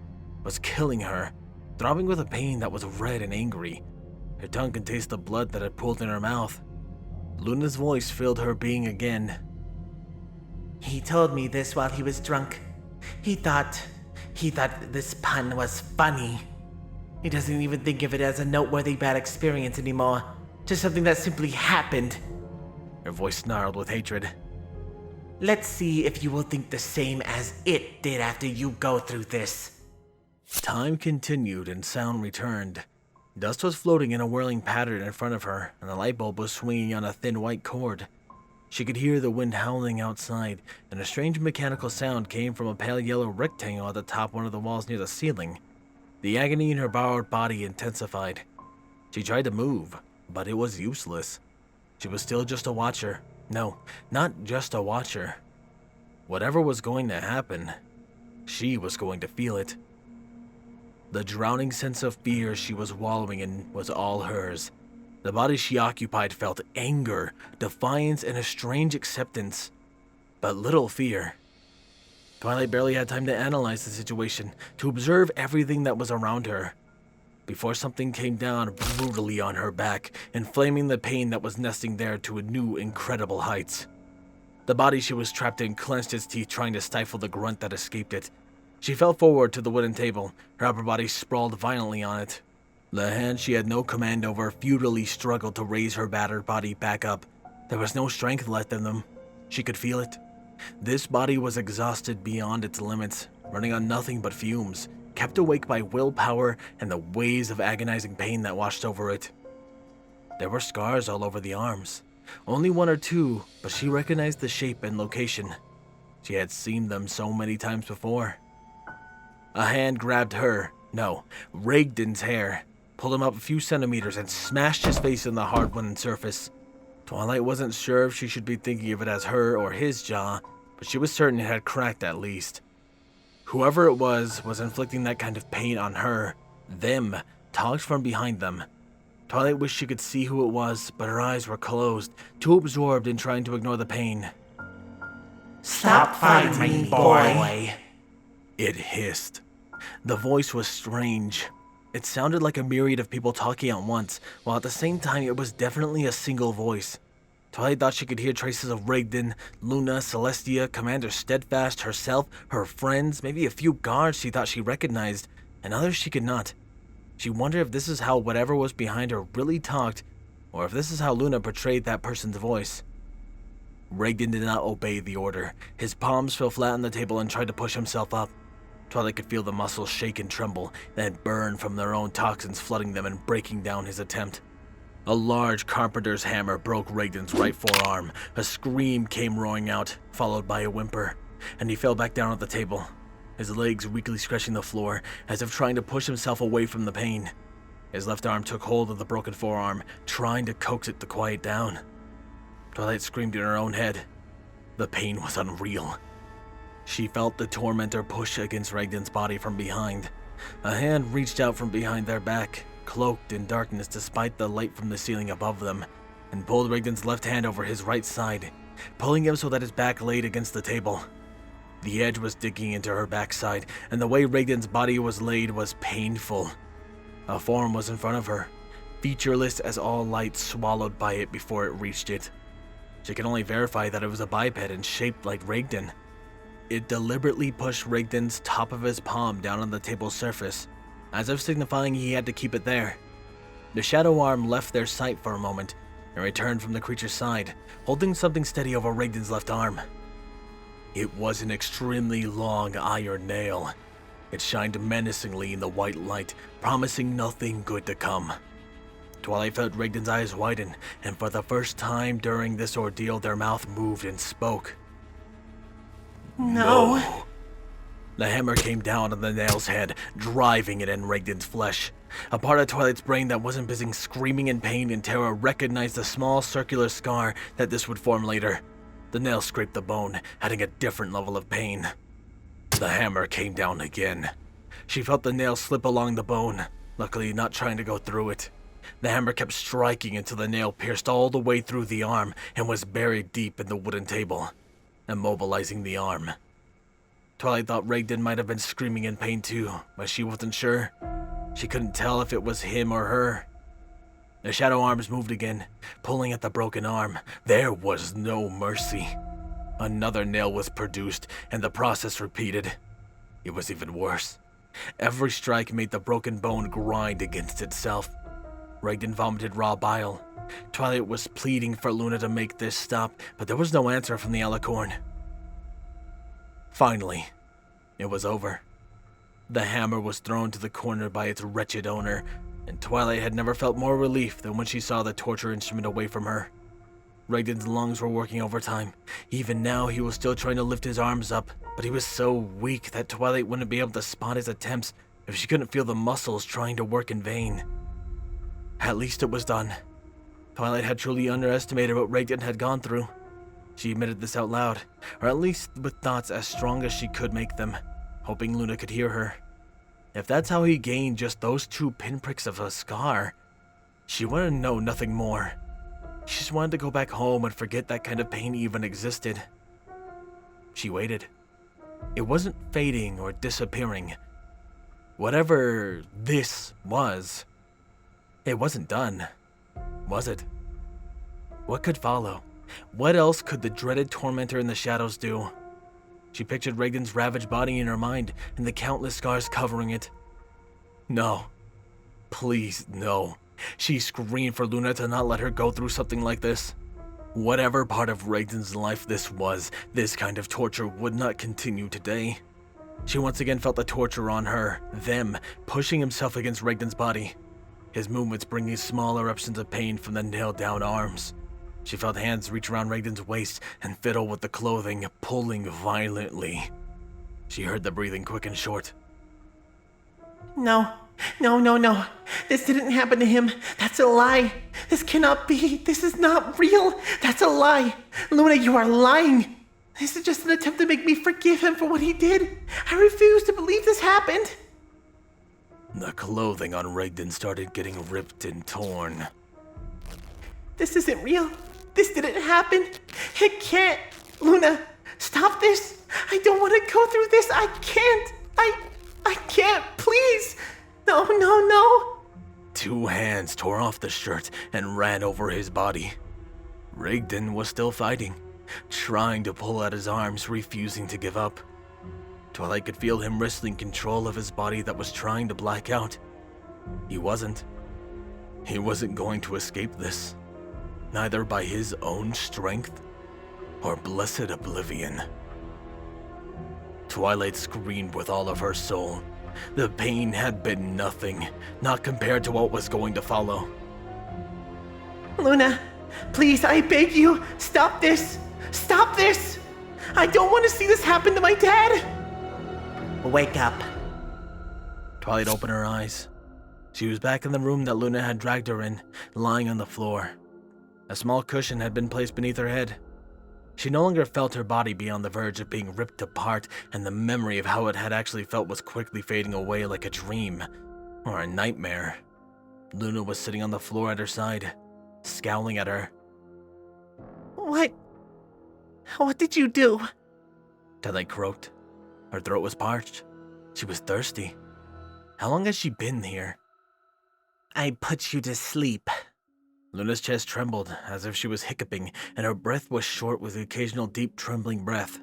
[SPEAKER 1] was killing her, throbbing with a pain that was red and angry. Her tongue could taste the blood that had pooled in her mouth. Luna's voice filled her being again.
[SPEAKER 2] He told me this while he was drunk. He thought this pun was funny. He doesn't even think of it as a noteworthy bad experience anymore, just something that simply happened.
[SPEAKER 1] Her voice snarled with hatred.
[SPEAKER 2] Let's see if you will think the same as it did after you go through this.
[SPEAKER 1] Time continued and sound returned. Dust was floating in a whirling pattern in front of her, and the light bulb was swinging on a thin white cord. She could hear the wind howling outside, and a strange mechanical sound came from a pale yellow rectangle at the top of one of the walls near the ceiling. The agony in her borrowed body intensified. She tried to move, but it was useless. She was still just a watcher. No, not just a watcher. Whatever was going to happen, she was going to feel it. The drowning sense of fear she was wallowing in was all hers. The body she occupied felt anger, defiance, and a strange acceptance, but little fear. Twilight barely had time to analyze the situation, to observe everything that was around her, before something came down brutally on her back, inflaming the pain that was nesting there to a new, incredible heights. The body she was trapped in clenched its teeth, trying to stifle the grunt that escaped it. She fell forward to the wooden table, her upper body sprawled violently on it. The hand she had no command over futilely struggled to raise her battered body back up. There was no strength left in them. She could feel it. This body was exhausted beyond its limits, running on nothing but fumes, kept awake by willpower and the waves of agonizing pain that washed over it. There were scars all over the arms. Only one or two, but she recognized the shape and location. She had seen them so many times before. A hand grabbed Raiden's hair, pulled him up a few centimeters, and smashed his face in the hard wooden surface. Twilight wasn't sure if she should be thinking of it as her or his jaw, but she was certain it had cracked at least. Whoever it was inflicting that kind of pain on her. Them talked from behind them. Twilight wished she could see who it was, but her eyes were closed, too absorbed in trying to ignore the pain.
[SPEAKER 2] Stop fighting me, boy.
[SPEAKER 1] It hissed. The voice was strange. It sounded like a myriad of people talking at once, while at the same time it was definitely a single voice. Twilight thought she could hear traces of Raiden, Luna, Celestia, Commander Steadfast, herself, her friends, maybe a few guards she thought she recognized, and others she could not. She wondered if this is how whatever was behind her really talked, or if this is how Luna portrayed that person's voice. Raiden did not obey the order. His palms fell flat on the table and tried to push himself up. Twilight could feel the muscles shake and tremble, then burn from their own toxins flooding them and breaking down his attempt. A large carpenter's hammer broke Raiden's right forearm. A scream came roaring out, followed by a whimper, and he fell back down at the table, his legs weakly scratching the floor, as if trying to push himself away from the pain. His left arm took hold of the broken forearm, trying to coax it to quiet down. Twilight screamed in her own head. The pain was unreal. She felt the tormentor push against Raiden's body from behind. A hand reached out from behind their back, cloaked in darkness despite the light from the ceiling above them, and pulled Raiden's left hand over his right side, pulling him so that his back laid against the table. The edge was digging into her backside, and the way Raiden's body was laid was painful. A form was in front of her, featureless as all light swallowed by it before it reached it. She could only verify that it was a biped and shaped like Raiden. It deliberately pushed Raiden's top of his palm down on the table's surface, as if signifying he had to keep it there. The shadow arm left their sight for a moment, and returned from the creature's side, holding something steady over Raiden's left arm. It was an extremely long iron nail. It shined menacingly in the white light, promising nothing good to come. Twilight felt Raiden's eyes widen, and for the first time during this ordeal, their mouth moved and spoke.
[SPEAKER 2] No.
[SPEAKER 1] The hammer came down on the nail's head, driving it in Raiden's flesh. A part of Twilight's brain that wasn't busy screaming in pain and terror recognized the small circular scar that this would form later. The nail scraped the bone, adding a different level of pain. The hammer came down again. She felt the nail slip along the bone, luckily not trying to go through it. The hammer kept striking until the nail pierced all the way through the arm and was buried deep in the wooden table, immobilizing the arm. Twilight thought Raiden might have been screaming in pain too, but she wasn't sure. She couldn't tell if it was him or her. The shadow arms moved again, pulling at the broken arm. There was no mercy. Another nail was produced, and the process repeated. It was even worse. Every strike made the broken bone grind against itself. Raiden vomited raw bile. Twilight was pleading for Luna to make this stop, but there was no answer from the alicorn. Finally, it was over. The hammer was thrown to the corner by its wretched owner, and Twilight had never felt more relief than when she saw the torture instrument away from her. Raiden's lungs were working overtime. Even now, he was still trying to lift his arms up, but he was so weak that Twilight wouldn't be able to spot his attempts if she couldn't feel the muscles trying to work in vain. At least it was done. Twilight had truly underestimated what Raiden had gone through. She admitted this out loud, or at least with thoughts as strong as she could make them, hoping Luna could hear her. If that's how he gained just those 2 pinpricks of a scar, she wanted to know nothing more. She just wanted to go back home and forget that kind of pain even existed. She waited. It wasn't fading or disappearing. Whatever this was, it wasn't done, was it? What could follow? What else could the dreaded tormentor in the shadows do? She pictured Raiden's ravaged body in her mind and the countless scars covering it. No. Please, no. She screamed for Luna to not let her go through something like this. Whatever part of Raiden's life this was, this kind of torture would not continue today. She once again felt the torture on her, them, pushing himself against Raiden's body. His movements bringing small eruptions of pain from the nailed-down arms. She felt hands reach around Raiden's waist and fiddle with the clothing, pulling violently. She heard the breathing quick and short.
[SPEAKER 2] No. This didn't happen to him. That's a lie. This cannot be. This is not real. That's a lie. Luna, you are lying. This is just an attempt to make me forgive him for what he did. I refuse to believe this happened.
[SPEAKER 1] The clothing on Raiden started getting ripped and torn.
[SPEAKER 2] This isn't real. This didn't happen. It can't. Luna, stop this. I don't want to go through this. I can't. I can't. Please. No.
[SPEAKER 1] 2 hands tore off the shirt and ran over his body. Raiden was still fighting, trying to pull at his arms, refusing to give up. Twilight could feel him wresting control of his body that was trying to black out. He wasn't. He wasn't going to escape this, neither by his own strength or blessed oblivion. Twilight screamed with all of her soul. The pain had been nothing, not compared to what was going to follow.
[SPEAKER 2] Luna, please, I beg you, stop this. Stop this. I don't want to see this happen to my dad. Wake up.
[SPEAKER 1] Twilight opened her eyes. She was back in the room that Luna had dragged her in, lying on the floor. A small cushion had been placed beneath her head. She no longer felt her body be on the verge of being ripped apart, and the memory of how it had actually felt was quickly fading away like a dream or a nightmare. Luna was sitting on the floor at her side, scowling at her.
[SPEAKER 2] What? What did you do?
[SPEAKER 1] Twilight croaked. Her throat was parched. She was thirsty. How long has she been here?
[SPEAKER 2] I put you to sleep.
[SPEAKER 1] Luna's chest trembled as if she was hiccuping, and her breath was short with occasional deep trembling breath.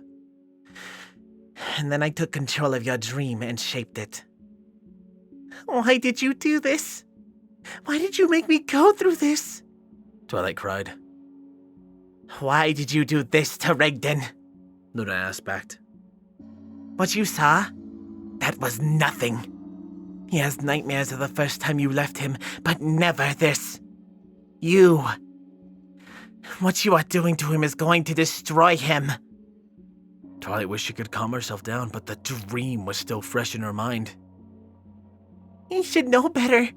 [SPEAKER 2] And then I took control of your dream and shaped it. Why did you do this? Why did you make me go through this?
[SPEAKER 1] Twilight cried.
[SPEAKER 2] Why did you do this to Raiden?
[SPEAKER 1] Luna asked back.
[SPEAKER 2] What you saw? That was nothing. He has nightmares of the first time you left him, but never this. You. What you are doing to him is going to destroy him.
[SPEAKER 1] Twilight wished she could calm herself down, but the dream was still fresh in her mind.
[SPEAKER 2] He should know better.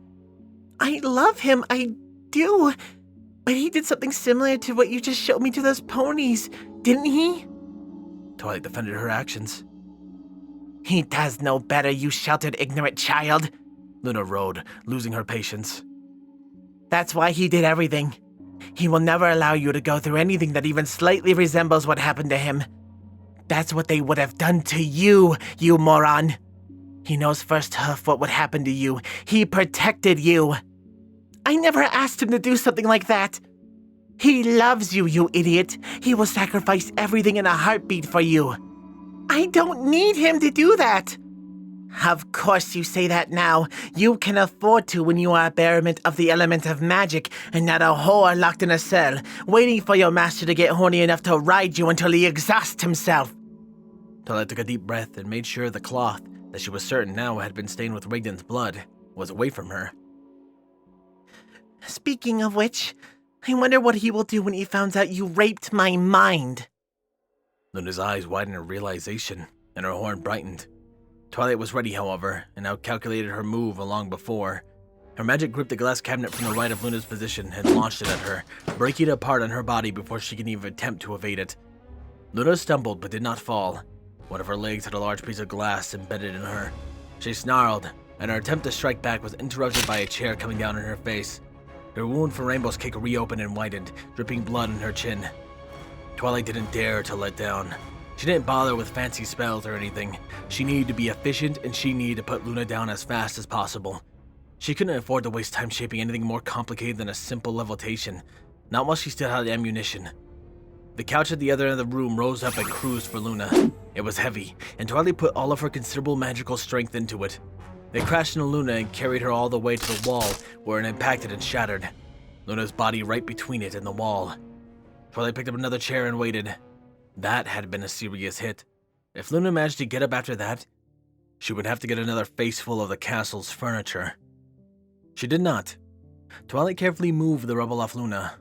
[SPEAKER 2] I love him, I do. But he did something similar to what you just showed me to those ponies, didn't he?
[SPEAKER 1] Twilight defended her actions.
[SPEAKER 2] He does know better, you sheltered, ignorant child.
[SPEAKER 1] Luna rode, losing her patience.
[SPEAKER 2] That's why he did everything. He will never allow you to go through anything that even slightly resembles what happened to him. That's what they would have done to you, you moron. He knows firsthand what would happen to you. He protected you. I never asked him to do something like that. He loves you, you idiot. He will sacrifice everything in a heartbeat for you. I don't need him to do that. Of course you say that now. You can afford to when you are a bearment of the element of magic and not a whore locked in a cell, waiting for your master to get horny enough to ride you until he exhausts himself.
[SPEAKER 1] Twilight took a deep breath and made sure the cloth, that she was certain now had been stained with Raiden's blood, was away from her.
[SPEAKER 2] Speaking of which, I wonder what he will do when he finds out you raped my mind.
[SPEAKER 1] Luna's eyes widened in realization, and her horn brightened. Twilight was ready, however, and now calculated her move long before. Her magic gripped the glass cabinet from the right of Luna's position and launched it at her, breaking it apart on her body before she could even attempt to evade it. Luna stumbled but did not fall. One of her legs had a large piece of glass embedded in her. She snarled, and her attempt to strike back was interrupted by a chair coming down on her face. Her wound from Rainbow's kick reopened and widened, dripping blood on her chin. Twilight didn't dare to let down. She didn't bother with fancy spells or anything. She needed to be efficient, and she needed to put Luna down as fast as possible. She couldn't afford to waste time shaping anything more complicated than a simple levitation, not while she still had ammunition. The couch at the other end of the room rose up and cruised for Luna. It was heavy, and Twilight put all of her considerable magical strength into it. They crashed into Luna and carried her all the way to the wall, where it impacted and shattered. Luna's body right between it and the wall. Twilight picked up another chair and waited. That had been a serious hit. If Luna managed to get up after that, she would have to get another face full of the castle's furniture. She did not. Twilight carefully moved the rubble off Luna.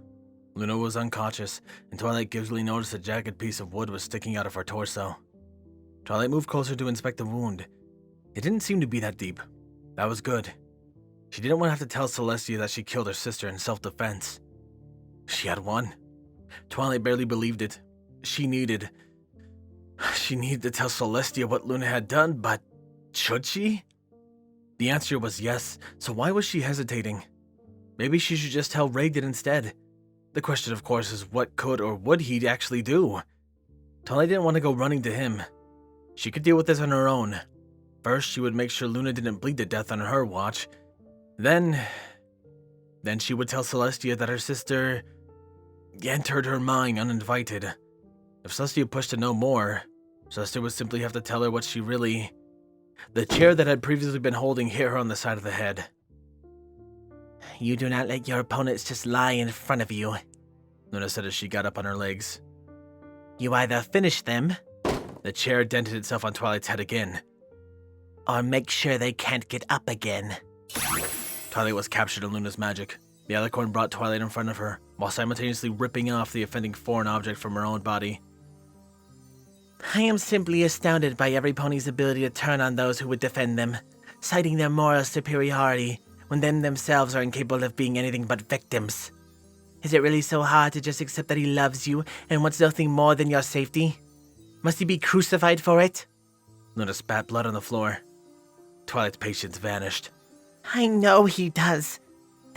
[SPEAKER 1] Luna was unconscious, and Twilight guiltily noticed a jagged piece of wood was sticking out of her torso. Twilight moved closer to inspect the wound. It didn't seem to be that deep. That was good. She didn't want to have to tell Celestia that she killed her sister in self-defense. She had won. Twilight barely believed it. She needed to tell Celestia what Luna had done, but should she? The answer was yes, so why was she hesitating? Maybe she should just tell Raiden instead. The question, of course, is what could or would he actually do? Twilight didn't want to go running to him. She could deal with this on her own. First, she would make sure Luna didn't bleed to death on her watch. Then she would tell Celestia that her sister entered her mind uninvited. If Celestia pushed to know more, Celestia would simply have to tell her what she really... The chair that had previously been holding hit her on the side of the head.
[SPEAKER 2] You do not let your opponents just lie in front of you,
[SPEAKER 1] Luna said as she got up on her legs.
[SPEAKER 2] You either finish them,
[SPEAKER 1] the chair dented itself on Twilight's head again,
[SPEAKER 2] or make sure they can't get up again.
[SPEAKER 1] Twilight was captured in Luna's magic. The alicorn brought Twilight in front of her, while simultaneously ripping off the offending foreign object from her own body.
[SPEAKER 2] I am simply astounded by every pony's ability to turn on those who would defend them, citing their moral superiority when them themselves are incapable of being anything but victims. Is it really so hard to just accept that he loves you and wants nothing more than your safety? Must he be crucified for it?
[SPEAKER 1] Luna spat blood on the floor. Twilight's patience vanished.
[SPEAKER 2] I know he does.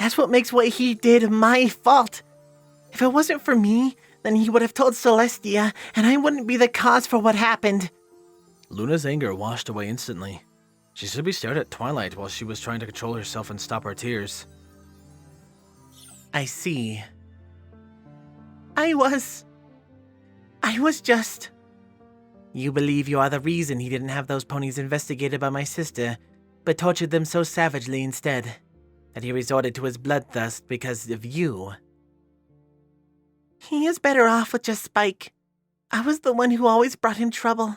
[SPEAKER 2] That's what makes what he did my fault. If it wasn't for me, then he would have told Celestia, and I wouldn't be the cause for what happened.
[SPEAKER 1] Luna's anger washed away instantly. She simply stared at Twilight while she was trying to control herself and stop her tears.
[SPEAKER 2] I see. I was just... You believe you are the reason he didn't have those ponies investigated by my sister, but tortured them so savagely instead, that he resorted to his bloodthirst because of you. He is better off with just Spike. I was the one who always brought him trouble.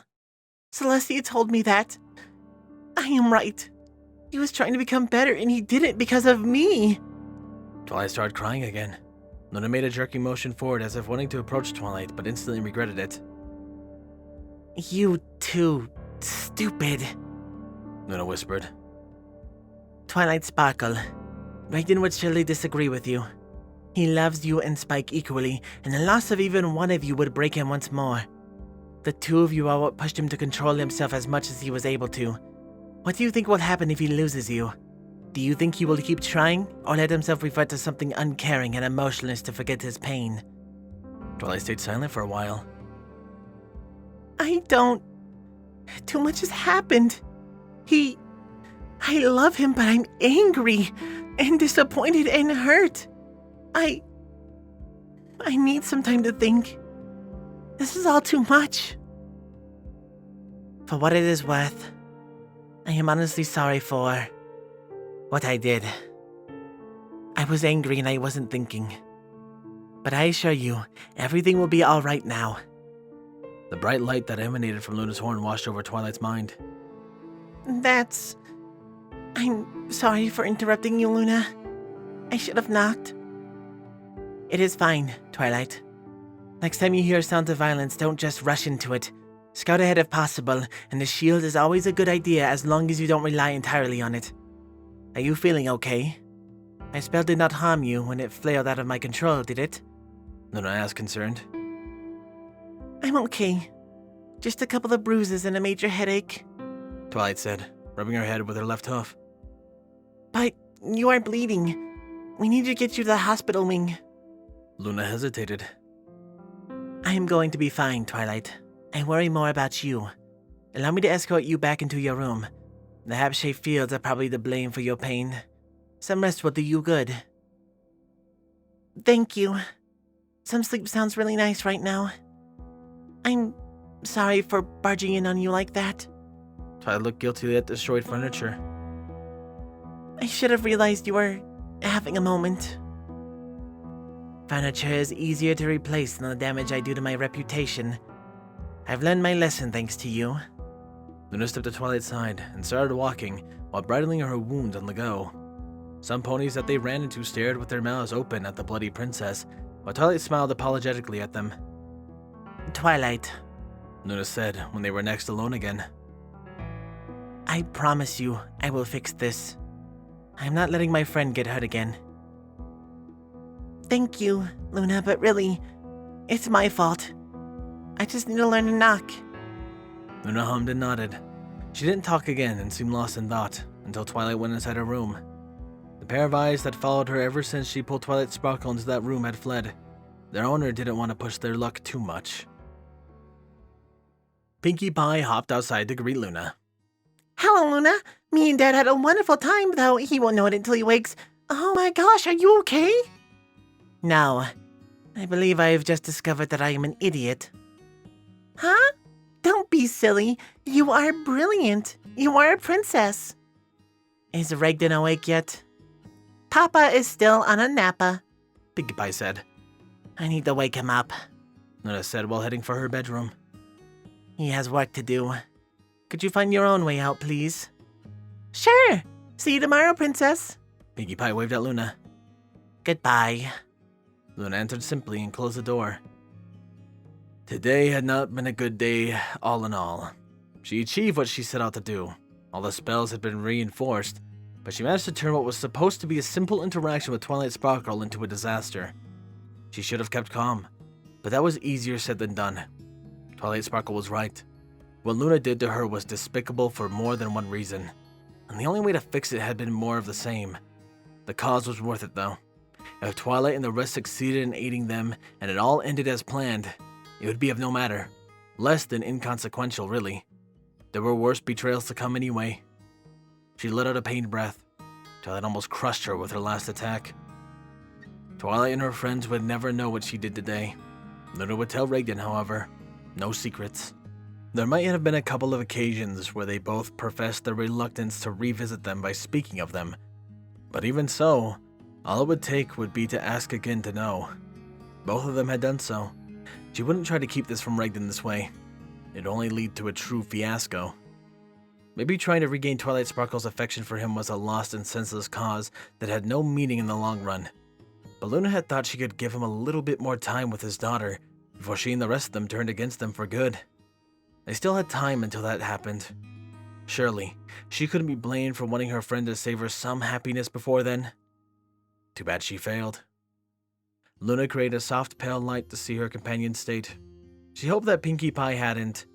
[SPEAKER 2] Celestia told me that. I am right. He was trying to become better and he did it because of me.
[SPEAKER 1] Twilight started crying again. Luna made a jerky motion forward as if wanting to approach Twilight, but instantly regretted it.
[SPEAKER 2] You too stupid,
[SPEAKER 1] Luna whispered.
[SPEAKER 2] Twilight Sparkle. Raiden would surely disagree with you. He loves you and Spike equally, and the loss of even one of you would break him once more. The two of you are what pushed him to control himself as much as he was able to. What do you think will happen if he loses you? Do you think he will keep trying, or let himself revert to something uncaring and emotionless to forget his pain?
[SPEAKER 1] Twilight stayed silent for a while.
[SPEAKER 2] I don't... Too much has happened. I love him, but I'm angry and disappointed and hurt. I need some time to think. This is all too much. For what it is worth, I am honestly sorry for what I did. I was angry and I wasn't thinking. But I assure you, everything will be alright now.
[SPEAKER 1] The bright light that emanated from Luna's horn washed over Twilight's mind.
[SPEAKER 2] I'm sorry for interrupting you, Luna. I should have not. It is fine, Twilight. Next time you hear sounds of violence, don't just rush into it. Scout ahead if possible, and the shield is always a good idea as long as you don't rely entirely on it. Are you feeling okay? My spell did not harm you when it flailed out of my control, did it?
[SPEAKER 1] Luna asked, concerned.
[SPEAKER 2] I'm okay. Just a couple of bruises and a major headache.
[SPEAKER 1] Twilight said, rubbing her head with her left hoof.
[SPEAKER 2] But you are bleeding. We need to get you to the hospital wing.
[SPEAKER 1] Luna hesitated.
[SPEAKER 2] I am going to be fine, Twilight. I worry more about you. Allow me to escort you back into your room. The half-shaped fields are probably to blame for your pain. Some rest will do you good. Thank you. Some sleep sounds really nice right now. I'm sorry for barging in on you like that.
[SPEAKER 1] Twilight looked guiltily at destroyed furniture.
[SPEAKER 2] I should have realized you were having a moment. Furniture is easier to replace than the damage I do to my reputation. I've learned my lesson thanks to you.
[SPEAKER 1] Luna stepped to Twilight's side and started walking while bridling her wound on the go. Some ponies that they ran into stared with their mouths open at the bloody princess, while Twilight smiled apologetically at them.
[SPEAKER 2] Twilight,
[SPEAKER 1] Luna said when they were next alone again.
[SPEAKER 2] I promise you I will fix this. I'm not letting my friend get hurt again. Thank you, Luna, but really, it's my fault. I just need to learn to knock.
[SPEAKER 1] Luna hummed and nodded. She didn't talk again and seemed lost in thought until Twilight went inside her room. The pair of eyes that followed her ever since she pulled Twilight Sparkle into that room had fled. Their owner didn't want to push their luck too much. Pinkie Pie hopped outside to greet Luna.
[SPEAKER 2] Hello, Luna. Me and Dad had a wonderful time, though he won't know it until he wakes. Oh my gosh, are you okay? No. I believe I have just discovered that I am an idiot. Huh? Don't be silly. You are brilliant. You are a princess. Is Raiden awake yet? Papa is still on a nappa,
[SPEAKER 1] Pinkie Pie said.
[SPEAKER 2] I need to wake him up.
[SPEAKER 1] Luna said while heading for her bedroom.
[SPEAKER 2] He has work to do. Could you find your own way out, please? Sure. See you tomorrow, Princess.
[SPEAKER 1] Pinkie Pie waved at Luna.
[SPEAKER 2] Goodbye.
[SPEAKER 1] Luna answered simply and closed the door. Today had not been a good day, all in all. She achieved what she set out to do. All the spells had been reinforced, but she managed to turn what was supposed to be a simple interaction with Twilight Sparkle into a disaster. She should have kept calm, but that was easier said than done. Twilight Sparkle was right. What Luna did to her was despicable for more than one reason, and the only way to fix it had been more of the same. The cause was worth it, though. If Twilight and the rest succeeded in aiding them, and it all ended as planned, it would be of no matter. Less than inconsequential, really. There were worse betrayals to come anyway. She let out a pained breath. Twilight almost crushed her with her last attack. Twilight and her friends would never know what she did today. Lunar would tell Raiden, however. No secrets. There might have been a couple of occasions where they both professed their reluctance to revisit them by speaking of them. But even so, all it would take would be to ask again to know. Both of them had done so. She wouldn't try to keep this from Raiden this way. It'd only lead to a true fiasco. Maybe trying to regain Twilight Sparkle's affection for him was a lost and senseless cause that had no meaning in the long run. But Luna had thought she could give him a little bit more time with his daughter before she and the rest of them turned against them for good. They still had time until that happened. Surely, she couldn't be blamed for wanting her friend to save her some happiness before then. Too bad she failed. Luna created a soft pale light to see her companion's state. She hoped that Pinkie Pie hadn't.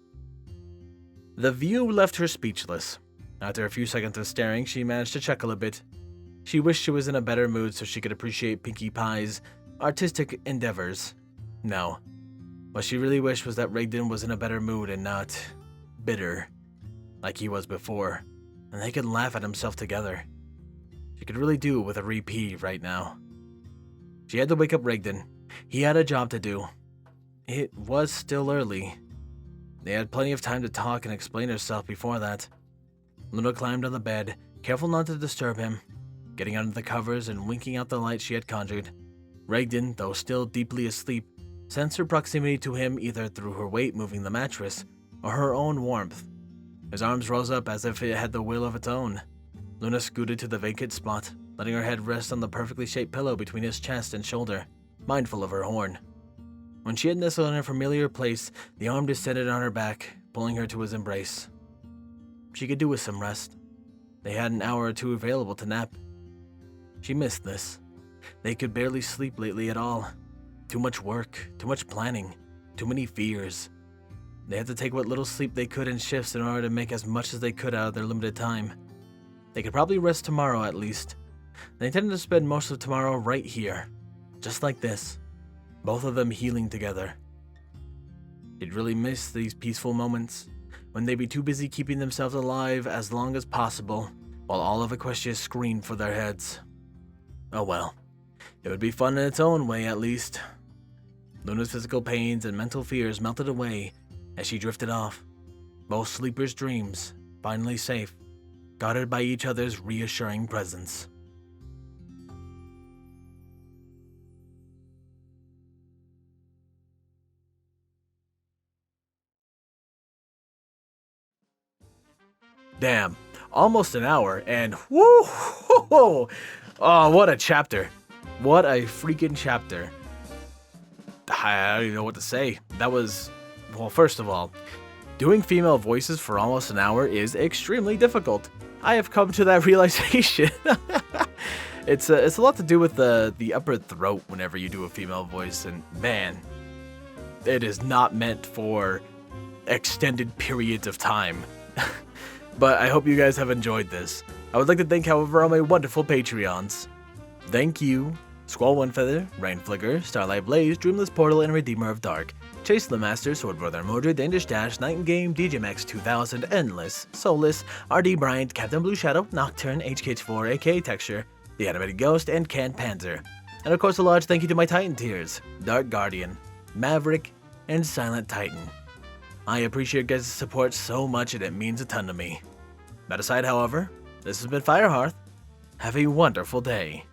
[SPEAKER 1] The view left her speechless. After a few seconds of staring, she managed to chuckle a bit. She wished she was in a better mood so she could appreciate Pinkie Pie's artistic endeavors. No. What she really wished was that Raiden was in a better mood and not bitter, like he was before, and they could laugh at himself together. She could really do with a reprieve right now. She had to wake up Raiden. He had a job to do. It was still early. They had plenty of time to talk and explain herself before that. Luna climbed on the bed, careful not to disturb him, getting under the covers and winking out the light she had conjured. Raiden, though still deeply asleep, sensed her proximity to him either through her weight moving the mattress or her own warmth. His arms rose up as if it had the will of its own. Luna scooted to the vacant spot, letting her head rest on the perfectly shaped pillow between his chest and shoulder, mindful of her horn. When she had nestled in her familiar place, the arm descended on her back, pulling her to his embrace. She could do with some rest. They had an hour or two available to nap. She missed this. They could barely sleep lately at all. Too much work, too much planning, too many fears. They had to take what little sleep they could in shifts in order to make as much as they could out of their limited time. They could probably rest tomorrow at least. They intended to spend most of tomorrow right here, just like this, both of them healing together. They'd really miss these peaceful moments, when they'd be too busy keeping themselves alive as long as possible, while all of Equestria screamed for their heads. Oh well, it would be fun in its own way at least. Luna's physical pains and mental fears melted away as she drifted off, both sleepers' dreams finally safe, guarded by each other's reassuring presence. Damn, almost an hour, and whoo! Oh, what a chapter. What a freaking chapter. I don't even know what to say. That was, well, first of all, doing female voices for almost an hour is extremely difficult. I have come to that realization. It's a lot to do with the upper throat whenever you do a female voice, and man, it is not meant for extended periods of time. But I hope you guys have enjoyed this. I would like to thank, however, all my wonderful Patreons. Thank you, Squall, Windfeather, Rainflicker, Starlight Blaze, Dreamless Portal, and Redeemer of Dark, Chase Lemaster, Swordbrother Mordred, Danish Dash, Night and Game, DJMax 2000, Endless, Solus, RD Bryant, Captain Blueshadow, Nocturne, HKH4, aka Texture, The Animated Ghost, and Canned Panzer. And of course a large thank you to my Titan tiers, Dark Guardian, Maverick, and Silent Titan. I appreciate your guys' support so much and it means a ton to me. That aside, however, this has been Firehearth. Have a wonderful day.